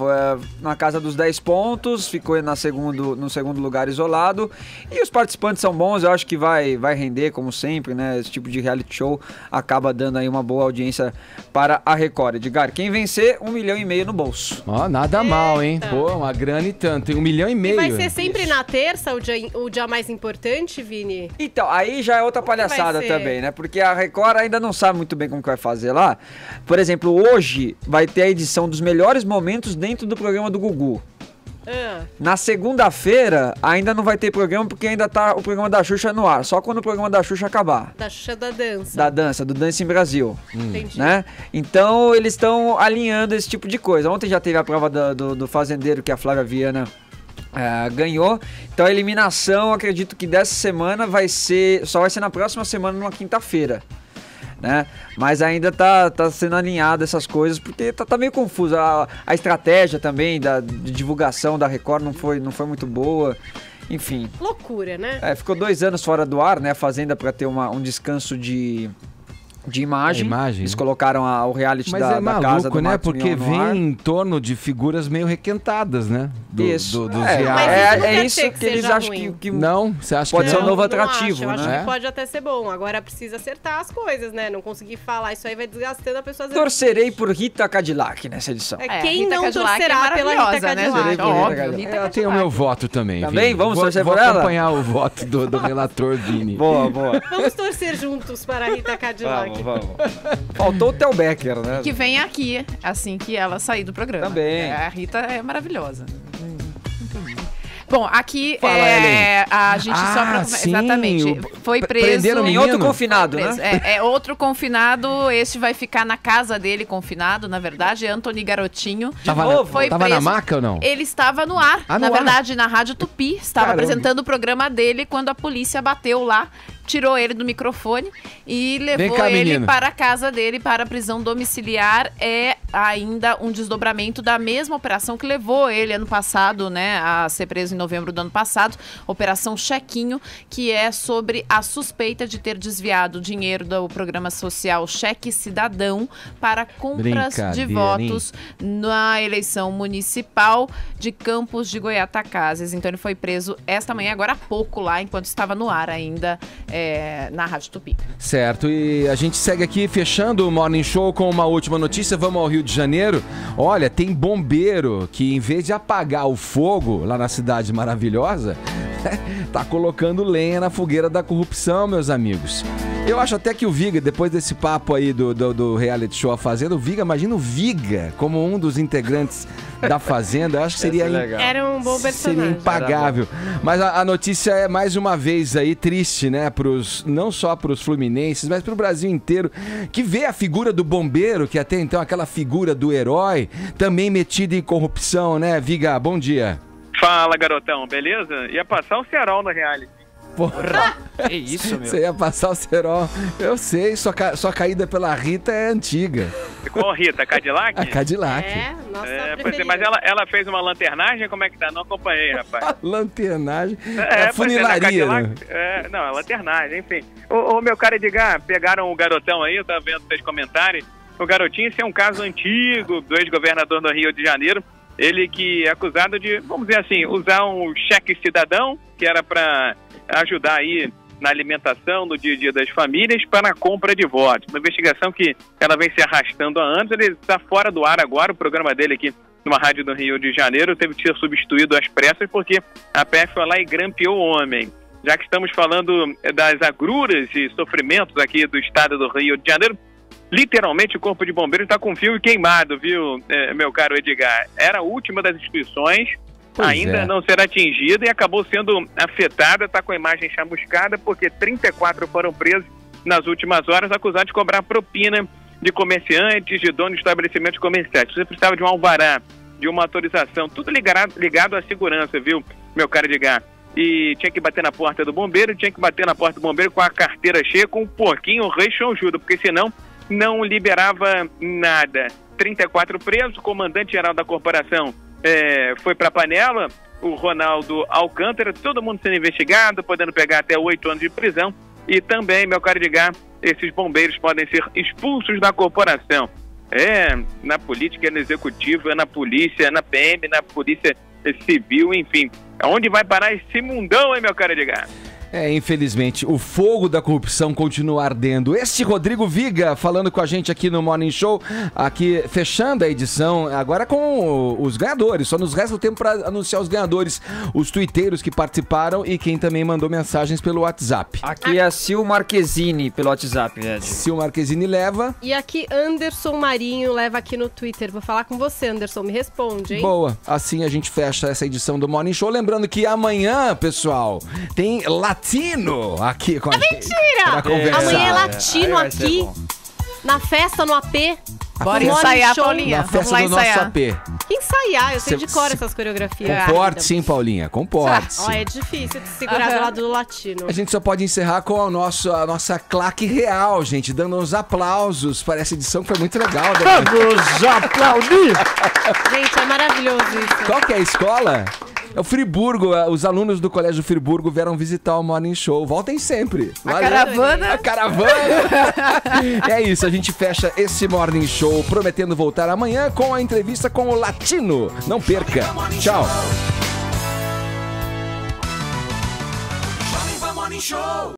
Na casa dos 10 pontos, ficou no segundo lugar isolado. E os participantes são bons, eu acho que vai render, como sempre, né? Esse tipo de reality show acaba dando aí uma boa audiência para a Record. Edgar, quem vencer, 1,5 milhão no bolso. Nada mal, hein? Pô, uma grana e tanto. 1,5 milhão. E vai ser sempre na terça o dia mais importante, Vini? Então, aí já é outra palhaçada também, né? Porque a Record ainda não sabe muito bem como que vai fazer lá. Por exemplo, hoje vai ter a edição dos melhores momentos dentro do programa do Gugu. Na segunda-feira ainda não vai ter programa porque ainda tá o programa da Xuxa no ar. Só quando o programa da Xuxa acabar. Da Xuxa da dança. Da dança, do Dance em Brasil. Entendi. Né? Então eles estão alinhando esse tipo de coisa. Ontem já teve a prova do fazendeiro que a Flávia Viana ganhou. Então a eliminação, acredito que dessa semana só vai ser na próxima semana, numa quinta-feira. Né? Mas ainda tá sendo alinhado essas coisas, porque tá meio confuso. A estratégia também de divulgação da Record não foi muito boa. Enfim. Loucura, né? Ficou 2 anos fora do ar, né? A Fazenda para ter um descanso de imagem. Eles colocaram o reality da casa do maluco, né? Marcos Porque Mion vem em torno de figuras meio requentadas, né? Isso. Dos é isso que eles acham que não, você acha pode que ser um novo atrativo, eu né? acho que pode até ser bom. Agora precisa acertar as coisas, né? Não conseguir falar, isso aí vai desgastando a pessoa. Torcerei por Rita Cadillac nessa edição. Quem Rita não Cadillac torcerá pela Rita Cadillac? Né, óbvio, ela tem o meu voto também. Também? Vamos torcer por ela? Vou acompanhar ela? O voto do relator Vini. Boa. Vamos torcer juntos para a Rita Cadillac. Vamos. Faltou o Theo Becker, né? Que vem aqui, assim que ela sair do programa. Também. A Rita é maravilhosa. Bom, aqui a gente só pra... Sim, exatamente. Foi preso em outro confinado, né? É outro confinado. Este vai ficar na casa dele, confinado, na verdade. Antony Garotinho. Foi preso. Na maca ou não? Ele estava no ar, na verdade, na Rádio Tupi. Estava apresentando o programa dele quando a polícia bateu lá. Tirou ele do microfone e levou ele para a casa dele, para a prisão domiciliar. É ainda um desdobramento da mesma operação que levou ele ano passado, né, a ser preso em novembro do ano passado. Operação Chequinho, que é sobre a suspeita de ter desviado dinheiro do programa social Cheque Cidadão para compras de votos na eleição municipal de Campos de Goyatacazes. Então ele foi preso esta manhã, agora há pouco lá, enquanto estava no ar ainda. Na Rádio Tupi. Certo, e a gente segue aqui fechando o Morning Show com uma última notícia. Vamos ao Rio de Janeiro. Olha, tem bombeiro que em vez de apagar o fogo lá na cidade maravilhosa, tá colocando lenha na fogueira da corrupção, meus amigos. Eu acho até que o Viga, depois desse papo aí do reality show A Fazenda, imagina o Viga como um dos integrantes da Fazenda, eu acho que seria era um bom personagem. Seria impagável. Mas a notícia é mais uma vez aí triste, né? Não só para os fluminenses, mas para o Brasil inteiro, que vê a figura do bombeiro, que até então aquela figura do herói, também metida em corrupção, né? Viga, bom dia. Fala, garotão, beleza? Ia passar o cerol no reality. Porra, que isso, meu. Você ia passar o cerol. Eu sei, sua caída pela Rita é antiga. Qual Rita? A Cadillac? Nossa, mas ela fez uma lanternagem? Como é que tá? Não acompanhei, rapaz. Lanternagem? Funilaria, né? Não, é lanternagem, enfim. Ô, meu cara Edgar, pegaram o garotão aí, eu tava vendo seus comentários. O garotinho, esse é um caso antigo do ex-governador do Rio de Janeiro. Ele que é acusado de, vamos dizer assim, usar um cheque cidadão, que era para ajudar aí na alimentação no dia a dia das famílias, para a compra de votos. Uma investigação que ela vem se arrastando há anos. Ele está fora do ar agora, o programa dele aqui numa rádio do Rio de Janeiro teve que ser substituído às pressas porque a PF foi lá e grampeou o homem. Já que estamos falando das agruras e sofrimentos aqui do estado do Rio de Janeiro, literalmente o Corpo de Bombeiros está com fio queimado, viu, meu caro Edgar? Era a última das instituições, ainda não será atingida e acabou sendo afetada, está com a imagem chamuscada, porque 34 foram presos nas últimas horas, acusados de cobrar propina de comerciantes, de donos de estabelecimentos comerciais. Você precisava de um alvará, de uma autorização, tudo ligado à segurança, viu, meu caro Edgar? E tinha que bater na porta do bombeiro, tinha que bater na porta do bombeiro com a carteira cheia, com um porquinho, o rei João Judas, porque senão não liberava nada. 34 presos, o comandante-geral da corporação foi para a panela, o Ronaldo Alcântara, todo mundo sendo investigado, podendo pegar até 8 anos de prisão. E também, meu caro Edgar, esses bombeiros podem ser expulsos da corporação. Na política, no executivo, na polícia, na PM, na polícia civil, enfim. Aonde vai parar esse mundão, hein, meu caro Edgar? Infelizmente, o fogo da corrupção continua ardendo. Este Rodrigo Viga falando com a gente aqui no Morning Show, aqui fechando a edição, agora com os ganhadores. Só nos resta o tempo para anunciar os ganhadores, os tuiteiros que participaram e quem também mandou mensagens pelo WhatsApp. Aqui é a Sil Marquezine pelo WhatsApp, Ed. Sil Marquezine leva. E aqui Anderson Marinho leva aqui no Twitter. Vou falar com você, Anderson, me responde, hein? Boa, assim a gente fecha essa edição do Morning Show. Lembrando que amanhã, pessoal, tem Latino aqui com a gente. Mentira! Amanhã é Latino aqui, na festa no AP. Bora ensaiar, Paulinha. Na festa do nosso AP. Que ensaiar? Eu sei de cor essas coreografias. Comporte sim, Paulinha, comporte-se. É difícil de segurar do lado do Latino. A gente só pode encerrar com a nossa claque real, gente, dando uns aplausos para essa edição que foi muito legal. Vamos aplaudir! Gente, é maravilhoso isso. Qual que é a escola? É o Friburgo, os alunos do Colégio Friburgo vieram visitar o Morning Show. Voltem sempre. A caravana. É isso, a gente fecha esse Morning Show prometendo voltar amanhã com a entrevista com o Latino. Não perca. Tchau.